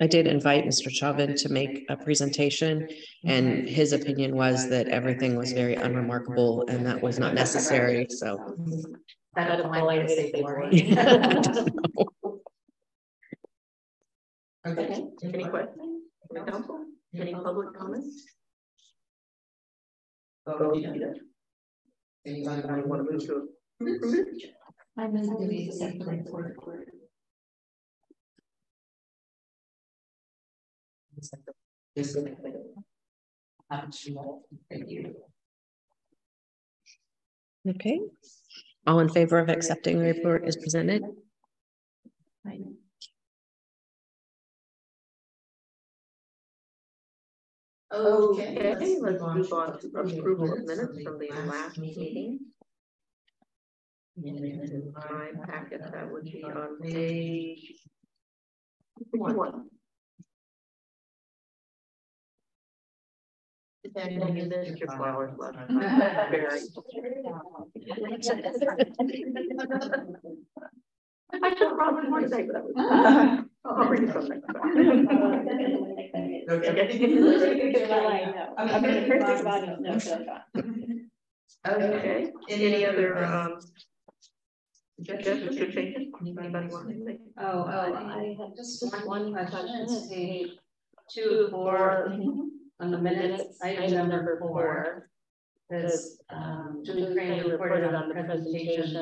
I did invite Mr. Chauvin to make a presentation, and his opinion was that everything was very unremarkable and that was not necessary, so. That's a polite way to say boring. Okay, any questions from the council? Any public comments? Anybody want to move to approve it? I move that we accept the report. Thank you. Okay. All in favor of accepting the report as presented? Okay, let's move on to approval of minutes from the last meeting. In my packet, that would be on page 1. And you missed your flowers left. Very. I should probably want to say that. I'll bring you some next time. Okay. Any other suggestions or changes? Anybody want to say? I have just one question. It's page 2 of 4 on the minutes. Item number 4. Because Julie Crane reported on the presentation.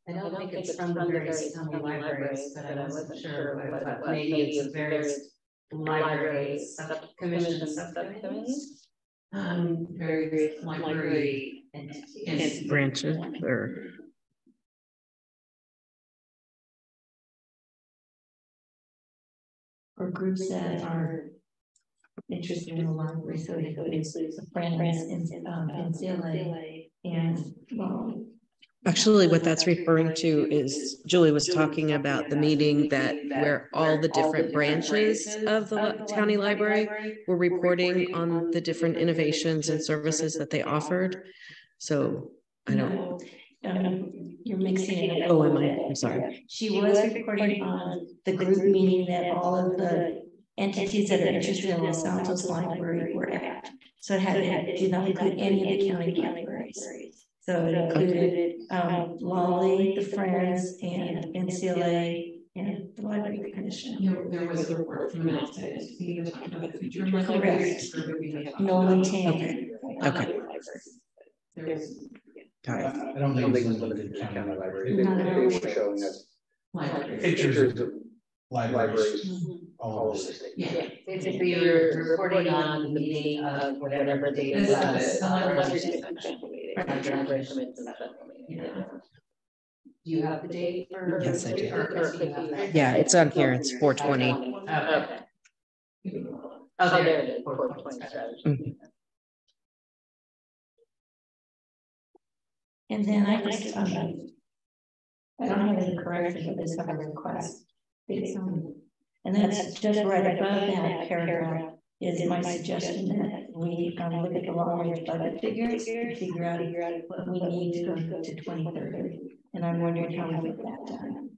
I don't think it's from the various county libraries, but I wasn't sure what maybe it's various libraries, commissions, subcommittees. Various library entities. Branches or. Or groups that are interested in the library, so they go to friends in CLA and Actually, what that's referring to is Julie was talking about the meeting that where all the different branches of the county library were reporting on the different innovations and services that they offered. So I don't. You're mixing it up. Oh, am I? I'm sorry. She was reporting on the group meeting that all of the entities that are interested in the Santos Library were at. So it did not include any of the county libraries. So it included Lolly, the Friends, and NCLA, and the Library Commission. There was a report from minutes. Correct. Nolan Tanner. Okay. Got it. I don't think it's limited to county libraries. They were showing us pictures of libraries all over the state. Yeah, basically you're reporting on the meeting of whatever date it was. Do you have the date? Yes, I do. Yeah, it's on here. It's 420. Okay. Oh, there it is. 420. And then I just, I don't have any correction, but this have a request. And that's just right above that paragraph is my suggestion that we look at the long range budget figures to figure out what we need to go to 2030. And I'm wondering how we get that done.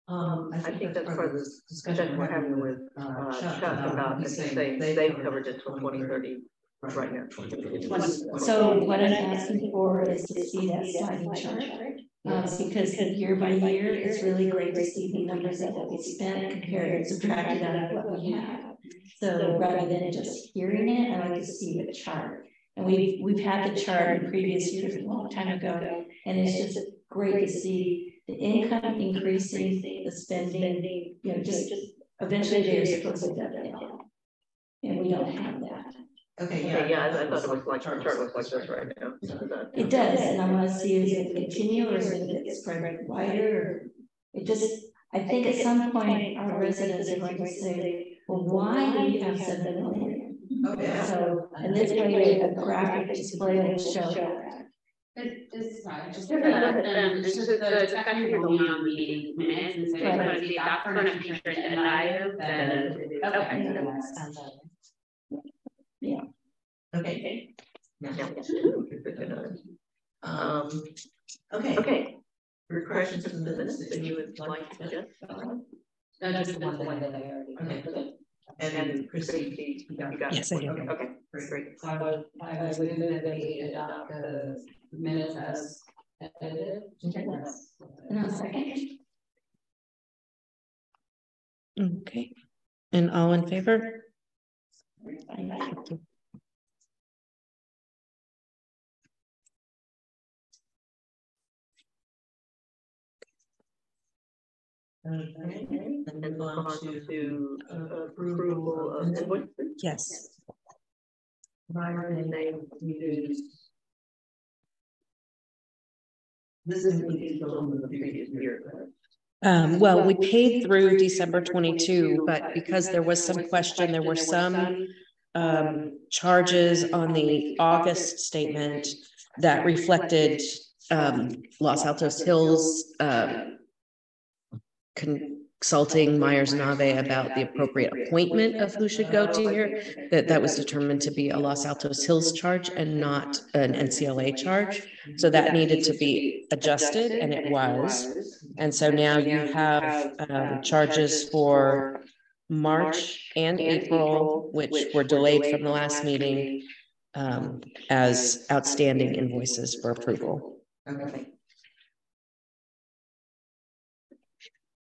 I think that's part of the discussion we're having with Chuck about they've covered it till 2030 right now. So what I'm asking for is to see that sliding chart. Because year by year, it's really great to see the numbers that we spent compared and subtracted out of what we have. So rather than just hearing it, I like to see the chart. And we've had the chart in previous years a long time ago, and it's just great to see the income increasing, the spending, you know, just eventually they're supposed to dovetail. And we don't have that. Okay, yeah, I thought it was like, chart looks like this right now. It does, and I want to see is it continue or is it get spread wider? It just, I think at some point our residents are going to say, well, why do we have 7 million? Okay. So, and this way a graphic display will show that. It's fine, just the discussion you're going on meeting minutes, and so I want to see if that's going to feature in the item, then, okay. Yeah. Okay. Okay. Questions in the minutes that you would like to just? No, just the one that I already. Okay. And Chrissy, you got Yes, I do. Okay, great. So I would move that we adopt the minutes as edited. And a second. Okay. And all in favor? Thank you. Okay, and then go on to approval of invoices. Yes. And name used. This is from the previous year. Well, we paid through December 22, but because there was some question, there were some charges on the August statement that reflected Los Altos Hills consulting Myers-Nave about the appropriate appointment of who should go to here, that was determined to be a Los Altos Hills charge and not an NCLA charge. So that needed to be adjusted, and it was. And so now you have charges for March and April, which were delayed from the last meeting, as outstanding invoices for approval. Okay.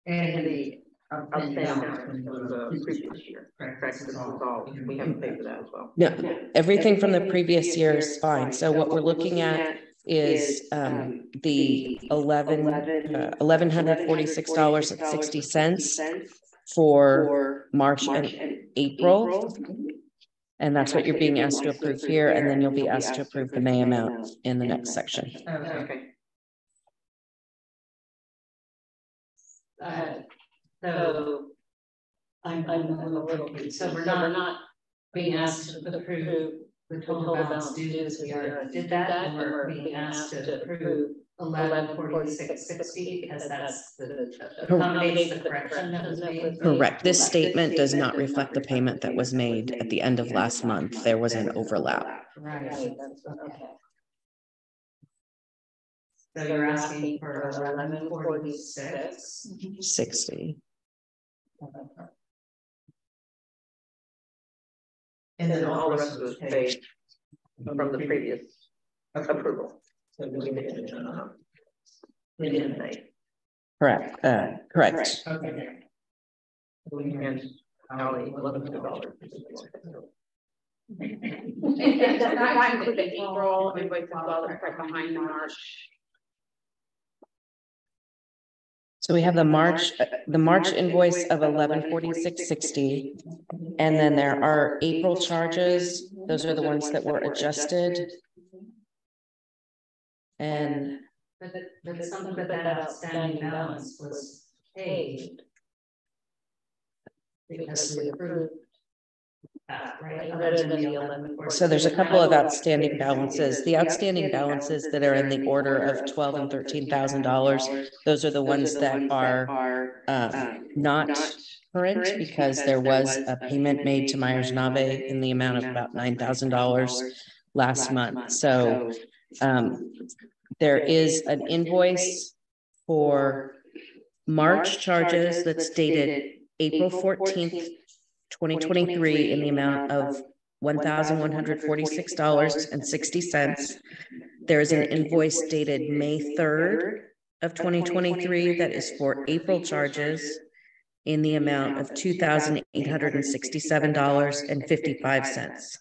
And the outstanding balance from the previous year, correct? This is all, we haven't paid for that as well. No, everything from the previous year is fine. So what we're looking at is the $1,146.60 for March and April. And that's what you're being asked to approve here. And then you'll be asked to approve the May amount in the next section. Okay. So I'm a little bit, so we're not being asked to approve the total balance due because we already did that, and we're being asked to approve 1146.60 because that's the accommodates the correction that was made. Correct. This statement does not reflect the payment that was made at the end of last month. There was an overlap. Right. Okay. So you're asking for 1146.60. And then all the rest of it was paid from the previous approval. So we didn't pay. Correct. Correct. Okay. And Holly, $1,100. Does that include the April invoice as well, that's right behind the March? So we have the March invoice of 1146.60, and then there are April charges. Those are the ones that were adjusted. And but something that outstanding balance was paid because we approved that, right? Other than the 1146. so there's a couple of outstanding balances. The outstanding balances that are in the order of $12,000 and $13,000. Those are the ones that are not current because there was a payment made to Myers-Nave in the amount of about $9,000 last month. So there is an invoice for March charges that's dated April 14th, 2023 in the amount of $1,146.60. There's an invoice dated May 3rd of 2023 that is for April charges in the amount of $2,867.55.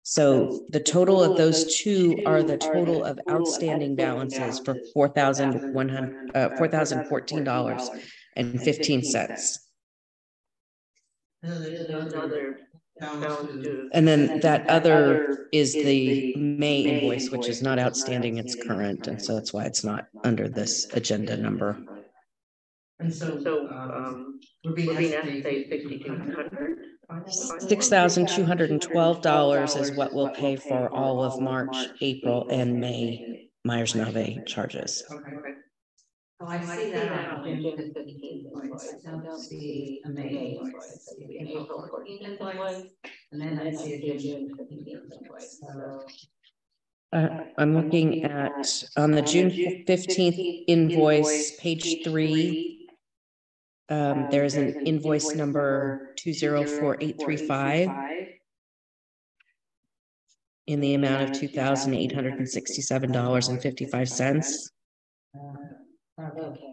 So the total of those two are the total of outstanding balances for $4,014.15. And then that other is the May invoice, which is not outstanding, it's current. And so that's why it's not under this agenda number. And so we're being asked to pay $6,200. $6,212 is what we'll pay for all of March, April, and May Myers-Nave charges. Okay. Oh, I see that on June 15th invoice. I don't see a May invoice. I see the April 14th invoice, and then I see a June 15th invoice. So I'm looking at on the June 15th invoice, page 3. There is an invoice number 204835 in the amount of $2,867.55. Okay.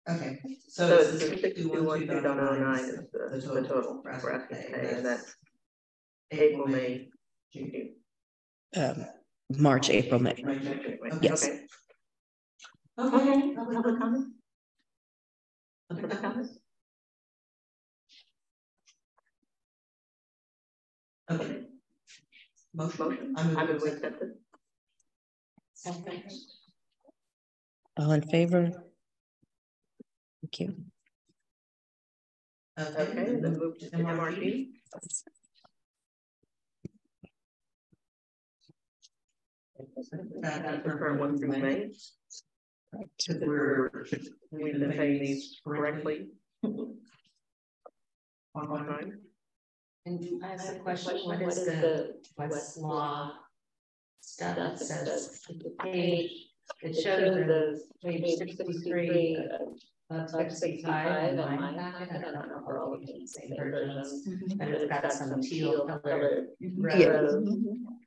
Okay, so it's 6,212.09 is the total we're asking to pay, and that's April, May, June. March, April, May. Yes. Okay. Okay. Public comment? Public comment? Okay. Motion. I would accept it. All in favor? Thank you. Okay, then move to MRP. That's the current one through May. We've been paying these correctly. On time. And I have a question. What is the Westlaw stuff that says the page? It shows the page 63 of 65 in my packet. I don't know if we're all looking at the same versions, but it's got some teal colored rows.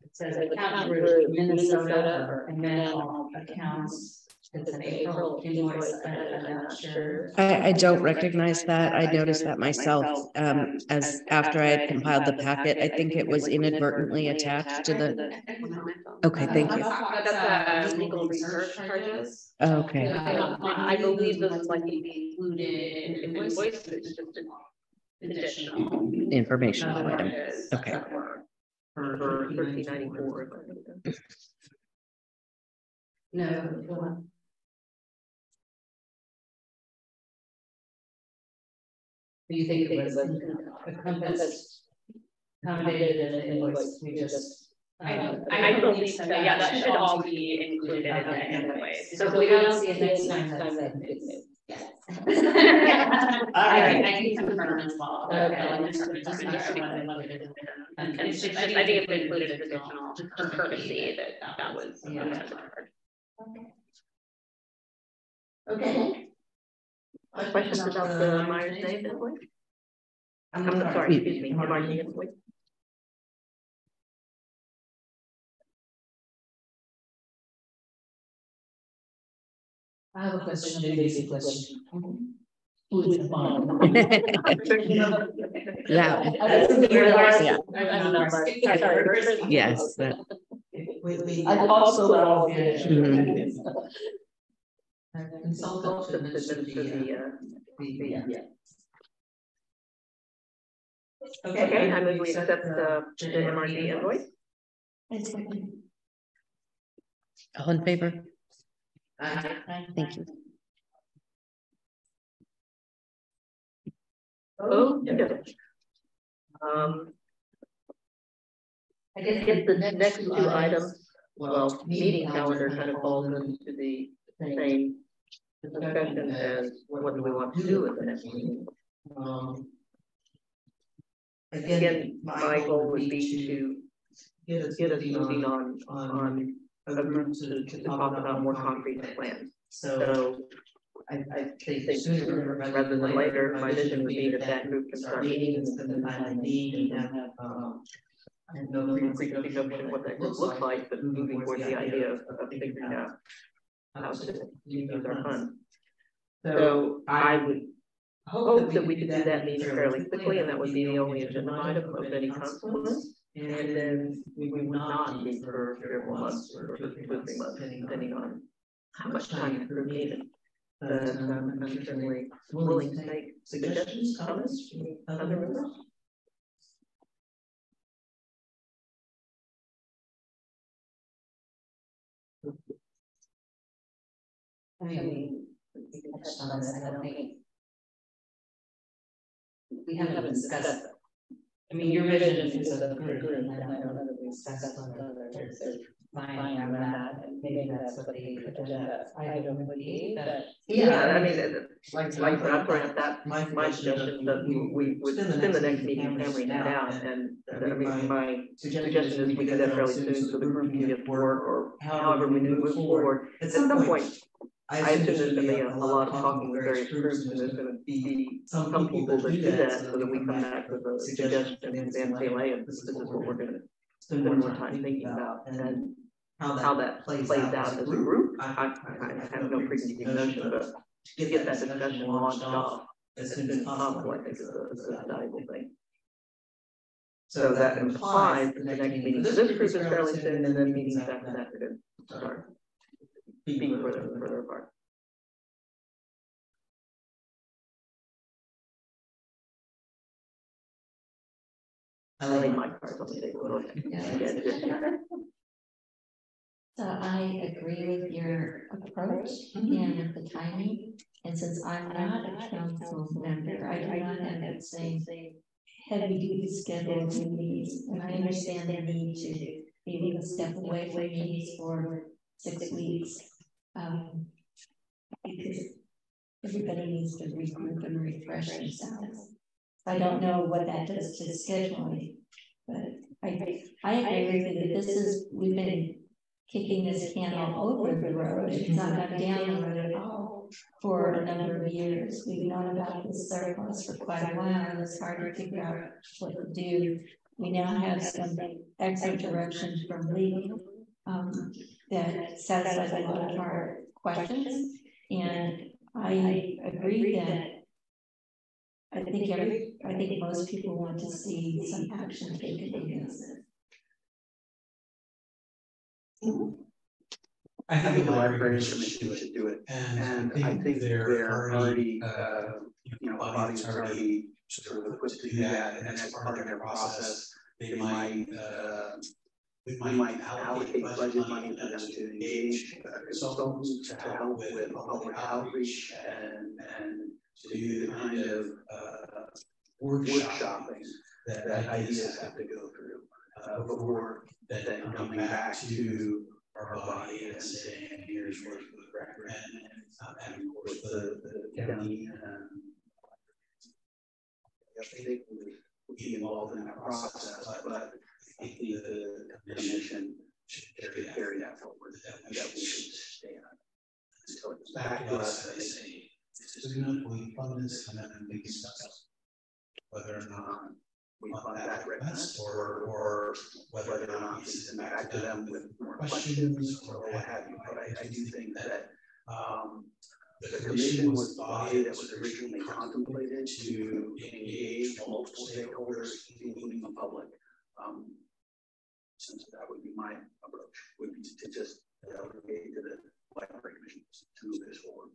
It says account group Minnesota and then all accounts. It's an April invoice. I'm not sure. I don't recognize that. I noticed that myself as after I had compiled the packet. I think it was inadvertently attached to the. Okay, thank you. That's legal research charges. Okay. I believe this is likely to be included in invoice, but it's just additional Informational item. Okay. For 1394. No. Do you think it was accommodated in an invoice? We just. I believe so. Yeah, that should all be included in the invoice. So if we don't see it next time, that's good news. Yes. I can confirm as well. Okay. I think it's included as additional courtesy that was. Okay. Questions about the Myers-Nave invoice? I'm sorry, excuse me, Myers-Nave invoice. I have a question, a very basic question. Who is the farm? Yeah. Yes. I thought so. Consultants administer the Okay, I move we accept the MRD invoice. All in favor? Thank you. Oh, yeah. I guess the next two items, well, meeting calendar kind of falls into the same discussion as what do we want to do with the next meeting. Again, my goal would be to get us moving on a group to talk about more concrete plans. So I think sooner rather than later, my vision would be that group can start meeting and spend the time they need and have I have no preconceived notion of what that group looks like, but moving towards the idea of figuring out how to use our funds. So I would hope that we could do that meeting fairly quickly, and that would be the only agenda item of any consequence. And then we would not meet for 3 or 4 months or 2 or 3 months, depending on how much time the group needed. But I'm certainly willing to take suggestions, comments from other members. I mean, we touched on this, I don't think we haven't discussed it. I mean, your vision is a group, and I don't know that we discussed what others are fine on that, and maybe that's what the agenda item would be, but. Yeah, I mean, like that's where that, my suggestion that we would spend the next meeting hammering that out, and I mean, my suggestion is we do that fairly soon, so the group can get to work, or however we move forward. At some point, I assume there's gonna be a lot of talking with various groups, and there's gonna be some people that do that, so that we come back with a suggestion to the NCLA, and this is what we're gonna spend more time thinking about, and how that plays out as a group. I have no preconceived notion, but to get that discussion launched off as soon as possible, I think is a valuable thing. So that implies that the next meeting, this group is fairly soon, and then meetings after that are going to start being further apart. I laid my cards on the table. So I agree with your approach and the timing. And since I'm not a council member, I do not have that same heavy duty schedule to meetings. And I understand the need to be able to step away from meetings for 6 weeks. Because everybody needs to regroup and refresh themselves. I don't know what that does to scheduling, but I agree with you that we've been kicking this can all over the road. It's not gone down the road at all for a number of years. We've known about this surplus for quite a while, and it's hard to figure out what to do. We now have some excellent direction from legal that satisfies a lot of our questions, and I agree that I think most people want to see some action taken against it. I think the library should do it, and I think they're already, bodies already sort of equipped to do that, and as part of their process, they might, we might allocate budget money for them to engage consultants to help with public outreach and to do the kind of workshopping that ideas have to go through before then coming back to our body and saying, here's what the recommend, and of course the county they would be involved in that process, but I think the commission should carry that forward, that we should stay on until it's back to us. They say, this is good, we fund this, and then we discuss whether or not we fund that request or whether or not we send back to them with more questions or what have you. But I do think that the commission was the body that was originally contemplated to engage multiple stakeholders, including the public. Since that would be my approach, would be to just delegate to the library commission to move this forward.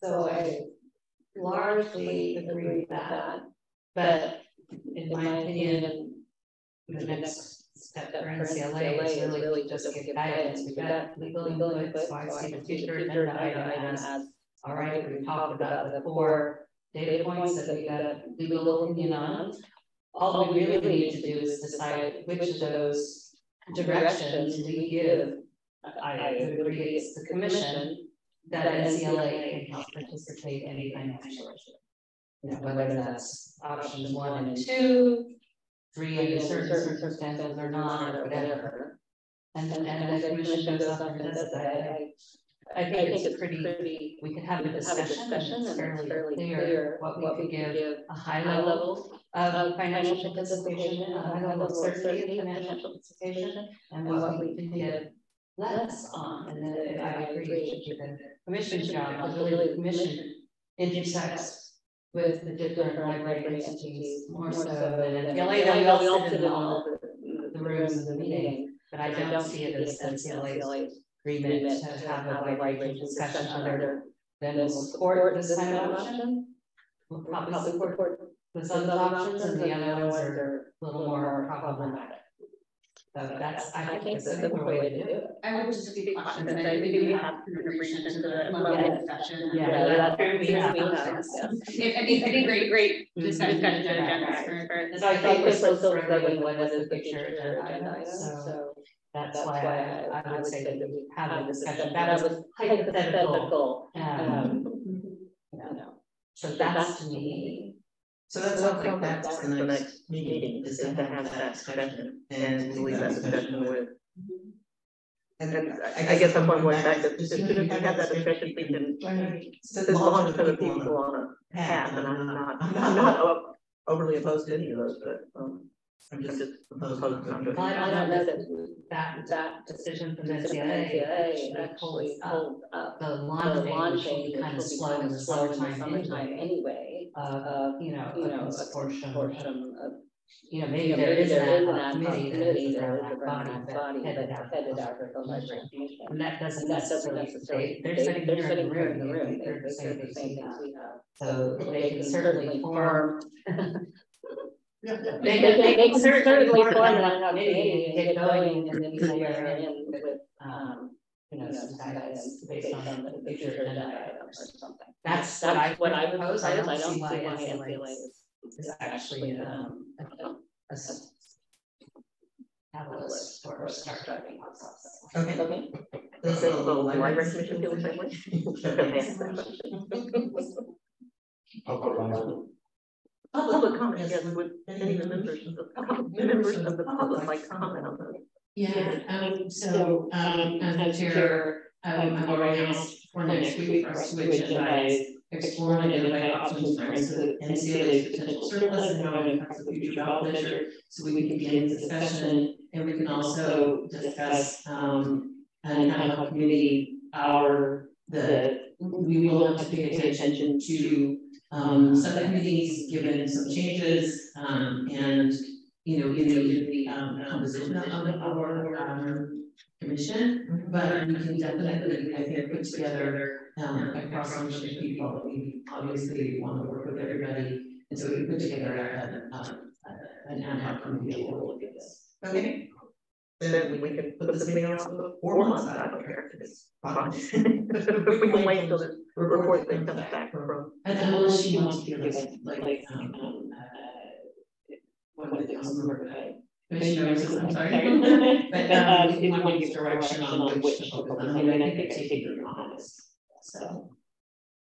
So I largely agree with that, but in my opinion, the next step for NCLA is really just give guidance. We've got legal input, so I see the future agenda item as, all right, we've talked about the 4 data points that we got legal opinion on. All we really need to do is decide which of those directions we give. I agree it's the commission that NCLA can help participate in financially. Whether that's options 1 and 2, 3 under certain circumstances or not, or whatever. And the commission goes off and does it. I think it's pretty, we could have a discussion and it's fairly clear what we could give a high level of financial participation, a high level of certainty of financial participation, and what we can give less on. And then I agree, it should be the commission's job, but really the commission intersects with the different library entities more so than NCLA, though we all sit in all the rooms of the meeting, but I don't see it as NCLA's agreement to have a library discussion other than we'll support this kind of option. We'll probably support the other options, and the other ones are a little more problematic. So that's, I think it's a good way to do it. I would just be cautious, and I think we have reached into the level of discussion. Yeah, I think great discussion agenda for this. So I think we're still struggling with the picture agenda, so that's why I would say that we have a discussion. That was hypothetical. So that's to me. So that's something that's the next meeting, is to have that discussion and leave that discussion with. And I guess I'm going back to, just if we have that discussion, we can, there's long term people on a path, and I'm not overly opposed to any of those, but I'm just opposed to them. I don't know that decision from NCLA actually pulled up the launching, which will be kind of slow in the summertime anyway. A portion of, maybe there is an ad hoc committee that is around that body that headed after the library. And that doesn't necessarily, they're sitting here in the room, they're the same things we have. So they can certainly form. They can certainly form an ad hoc committee and get going, and then come in with, some guidance based on the future agenda items or something. That's what I propose. I don't see why NCLA is actually a catalyst for start driving process. Okay. So the library commission feels the same way. Public comment, yes, would any members of the public like comment on those? Yeah, so, as chair, I'm already asked for next week for us to agendize, explore and identify options for NCLA's potential surplus and how it impacts the future ballot measure, so we can begin discussion, and we can also discuss, and kind of a community, we will have to pay attention to subcommittees, given some changes, and in the composition of our commission, but we can definitely, I think, put together a cross-section of people. We obviously want to work with everybody, and so we put together an ad hoc committee that will look at this. Okay. Then we can put this meeting on the 4 months. I don't care. It's fine. We can wait until the report thing comes back from. Unless you want to give us what is it, commissioners, I'm sorry. But if you want to give direction on which to focus on, I think I take your comments. So.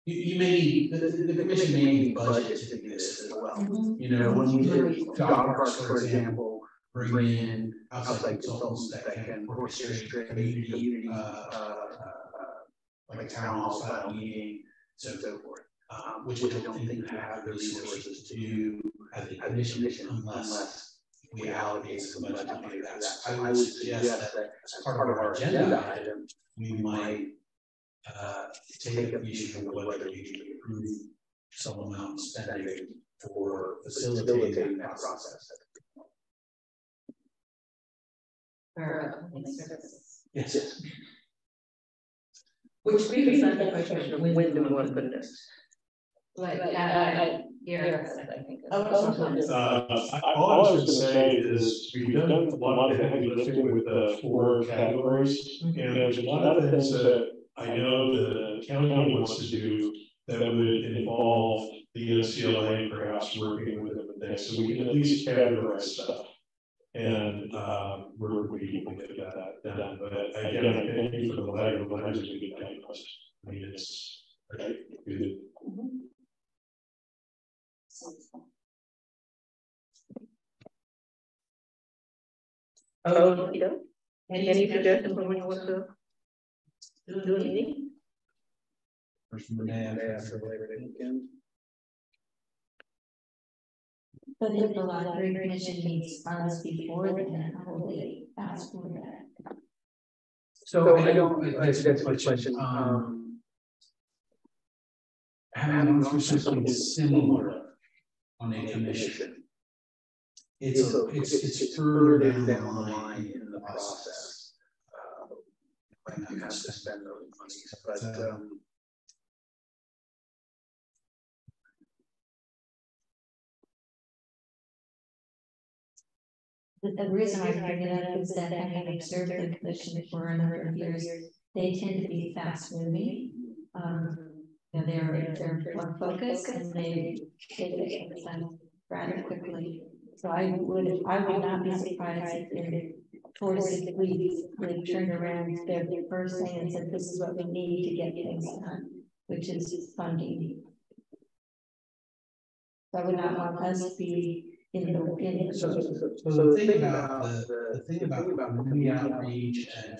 You may need, the commission may need budget to do this as well. When we did dog parks, for example, bring in outside consultants that can orchestrate community, like a town hall style meeting, so forth. Which I don't think we have the resources to do as a commission unless we allocate some budget to do that. So I would suggest that as part of our agenda item, we might take up the issue of whether we can approve some amount of spending for facilitating that process. Yes. Which brings us to the question of when do we want to put this? Like, I think. All I was going to say is we've done a lot of heavy lifting with the 4 categories, and there's a lot of things that I know the county wants to do that would involve the NCLA perhaps working with them and things, so we can at least categorize stuff. And we can get that done. But again, I thank you for the letter. The letter is a good guidepost. I mean, it's right. Good. Oh, you know, any suggestions on when you want to do a meeting? First Monday after Labor Day weekend. But if the library commission needs funds before then, how will they ask for that? So I don't, that's a good question. Having gone through something similar on a commission, it's further down the line in the process. When you have to spend those monies, but the reason I bring it up is that having observed the commission for a number of years, they tend to be fast moving. They're more focused and they get things done rather quickly. So I would not be surprised if they're towards the weeks they turned around their first thing and said, this is what we need to get things done, which is funding. So I would not want us to be in the so the thing about the thing about community outreach and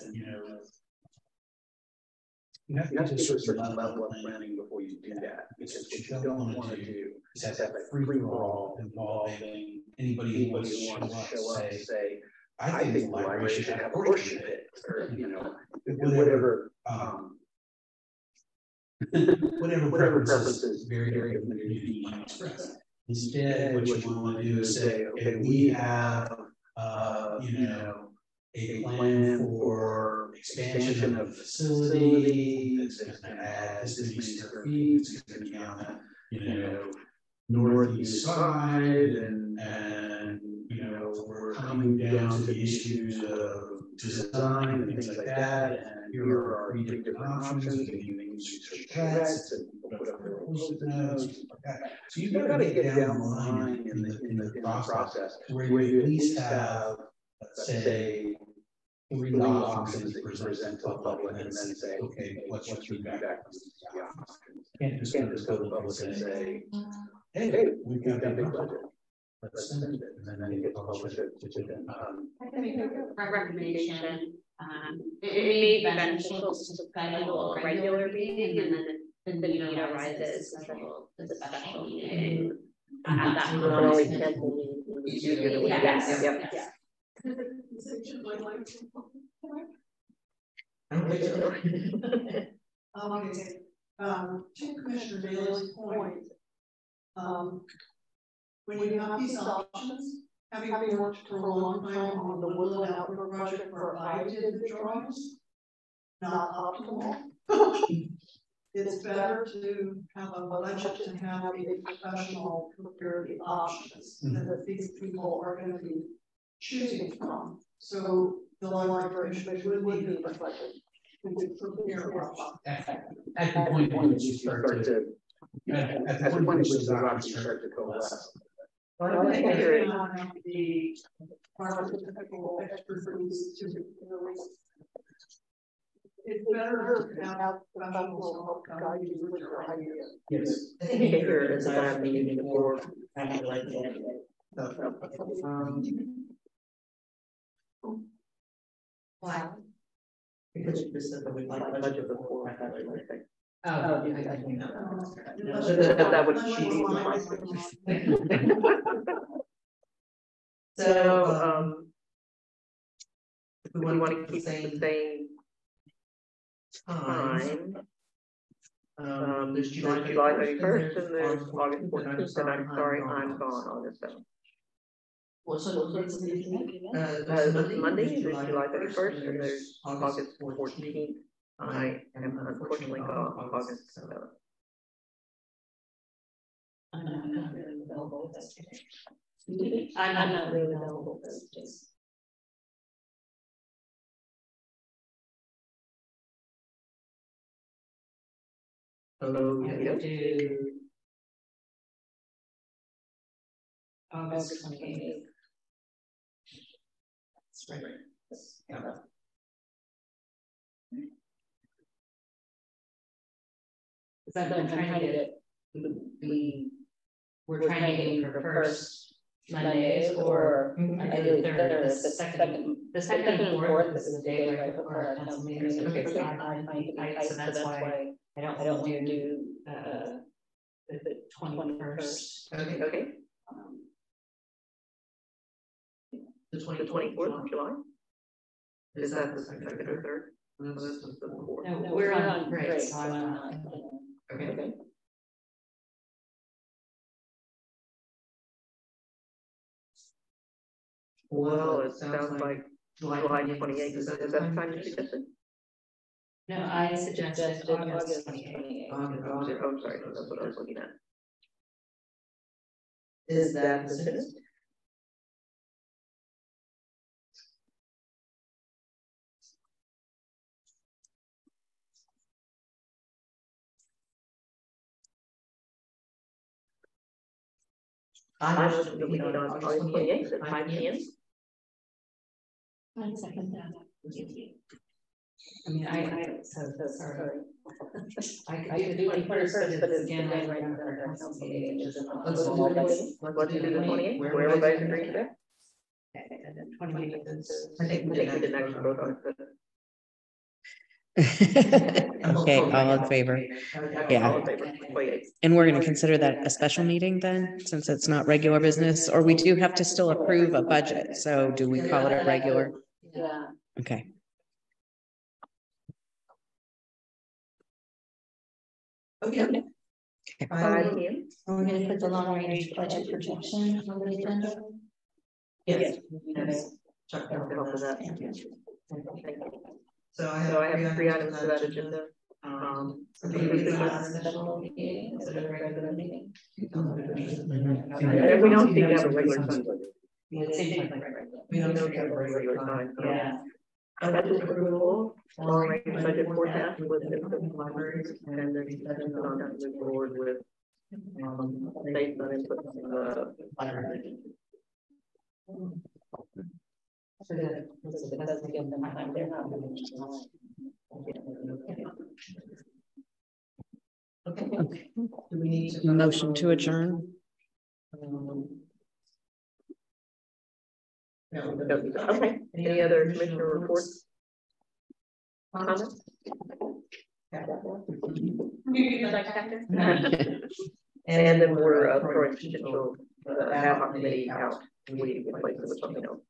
you have to get to a certain level of planning before you do that, because what you don't want to do is have that free for all involving anybody who wants to show up and say, I think the library should have a portion of it, or whatever whatever preferences very different community might express. Instead, what you want to do is say, okay, we have a plan for expansion of the facility that's going to add this many square feet, it's going to be on the northeast side, and we're coming down to the issues of design and things like that, and here are our 3 different options. We can use search threats and put up their post-it notes, stuff like that. So you've got to get down the line in the process where you at least have, let's say, 3 options that you present to the public, and then say, okay, what's your feedback on these options? You can't just go to the public and say, hey, we've got a big budget, let's spend it, and then you get published it. I can make a recommendation. It may be beneficial to schedule a regular meeting, and then the need arises to schedule the special meeting at that point. Yes. I don't think so. To Commissioner Bailey's point, when you have these options, having worked for a long time on the Woodland Outdoor project where I did the drawings, not optimal. It's better to have a budget and have a professional prepare the options that these people are going to be choosing from. So the library commission would need a budget to prepare options. At the point when you start to at the point when those options start to coalesce. I think they not have the technical expertise to release. It's better to have professionals help guide you with your idea. Yes. I think here is that meeting before after like Wow. because you just said that we like budget before I thought like that. Oh, yeah, I think that would So if we want to keep the same time, there's July 31st and there's August 14th, and I'm sorry, I'm gone August 7th. Monday is July 31st and there's August 14th. I am unfortunately gone August 7th. I'm not really available those days. I'm not really available those days. Hello, I would do August 28th. That's right. Yeah. Because I'm trying to get it. We're trying to aim for first Mondays, or ideally the second and fourth is the day right before our council meeting. Okay, so so that's why I don't want to do the 21st. Okay. The 24th of July? Is that the second or third? No, that's the fourth. No, we're on break, so I'm not. Okay. Well, it sounds like July 28th. Is that the time you suggested? No, I suggested August 28th. Oh, sorry, that's what I was looking at. Is that the soonest? I was looking on August 28th at 5 p.m. One second. I mean, so sorry. I could do it first, but it's again right after our council meeting. Let's do the 28th, where everybody's agreed to. I think we didn't actually vote on it. Okay, all in favor? Yeah. And we're going to consider that a special meeting then, since it's not regular business, or we do have to still approve a budget. So do we call it a regular? Yeah. Okay. Okay. 5 p.m. We're gonna put the long range budget projection on the agenda. Yes. Chuck, help with that. Thank you. So I have 3 items to that agenda. So we special meeting instead of a regular meeting. If we don't think we have a regular time. It seems like regular. We don't have a regular time. Yeah. Budget approval, long range budget forecast with input from libraries, and then discussion on how to move forward with based on input from the library. So that doesn't give them time. They're not moving. Okay. Do we need to Motion to adjourn? Okay, any other commissioner reports? Comments? And then we're throwing potential ad hoc committee out. We replace it with something else.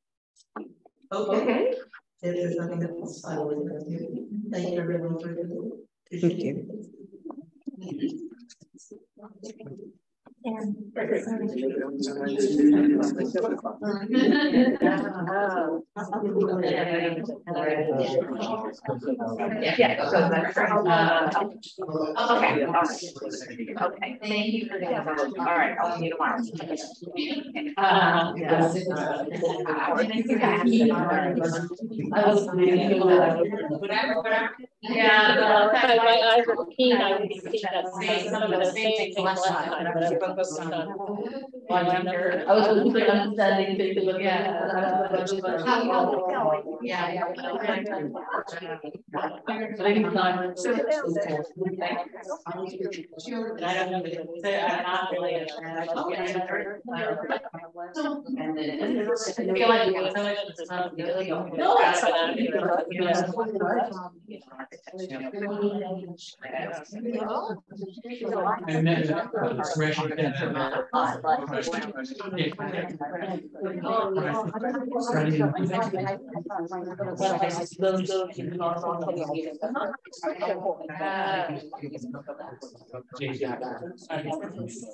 Okay. If there's nothing else, I will continue. Thank you everyone for your. Thank you. Okay, thank you for that. All right, I'll see you tomorrow. Yeah, my eyes were keen. I would see that some of the same things last time, but I focused on I was looking understanding things to look at. I don't know. I'm not really a fan. I feel like so much of this stuff really don't. No, that's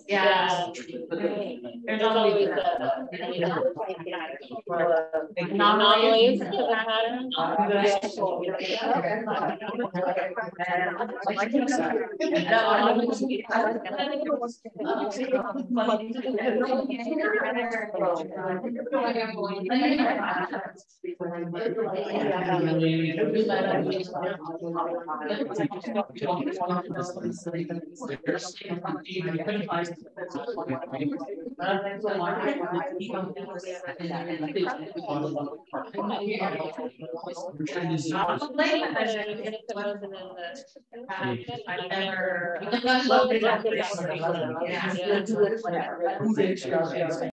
yeah, there's always anomalies to the pattern. I've never